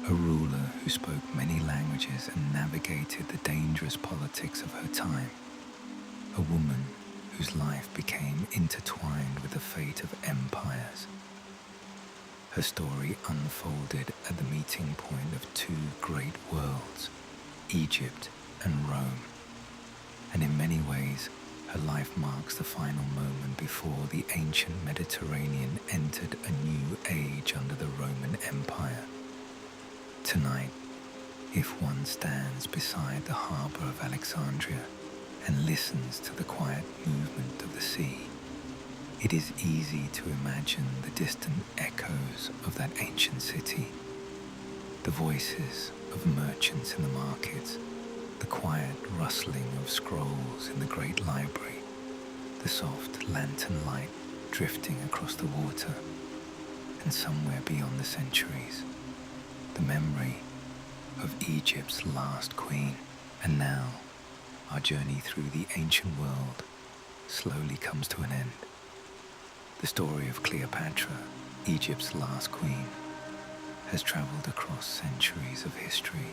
a ruler who spoke many languages and navigated the dangerous politics of her time, a woman whose life became intertwined with the fate of empires. Her story unfolded at the meeting point of two great worlds, Egypt and Rome, and in many ways, her life marks the final moment before the ancient Mediterranean entered a new age under the Roman Empire. Tonight, if one stands beside the harbor of Alexandria and listens to the quiet movement of the sea, it is easy to imagine the distant echoes of that ancient city, the voices of merchants in the markets, the quiet rustling of scrolls in the great library, the soft lantern light drifting across the water, and somewhere beyond the centuries, the memory of Egypt's last queen. And now, our journey through the ancient world slowly comes to an end. The story of Cleopatra, Egypt's last queen, has traveled across centuries of history,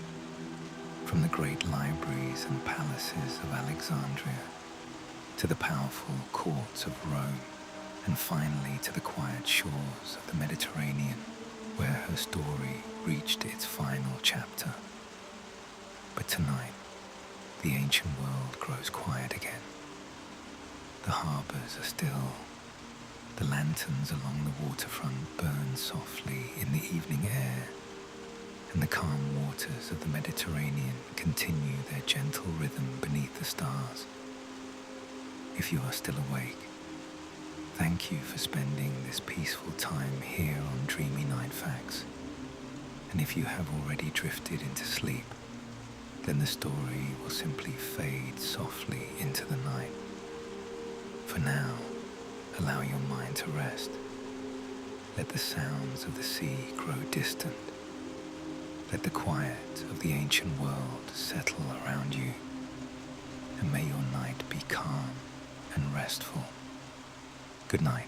from the great libraries and palaces of Alexandria to the powerful courts of Rome, and finally to the quiet shores of the Mediterranean, where her story reached its final chapter. But tonight, the ancient world grows quiet again. The harbors are still. The lanterns along the waterfront burn softly in the evening air, and the calm waters of the Mediterranean continue their gentle rhythm beneath the stars. If you are still awake, thank you for spending this peaceful time here on Dreamy Night Facts. And if you have already drifted into sleep, then the story will simply fade softly into the night. For now, allow your mind to rest. Let the sounds of the sea grow distant. Let the quiet of the ancient world settle around you. And may your night be calm and restful. Good night.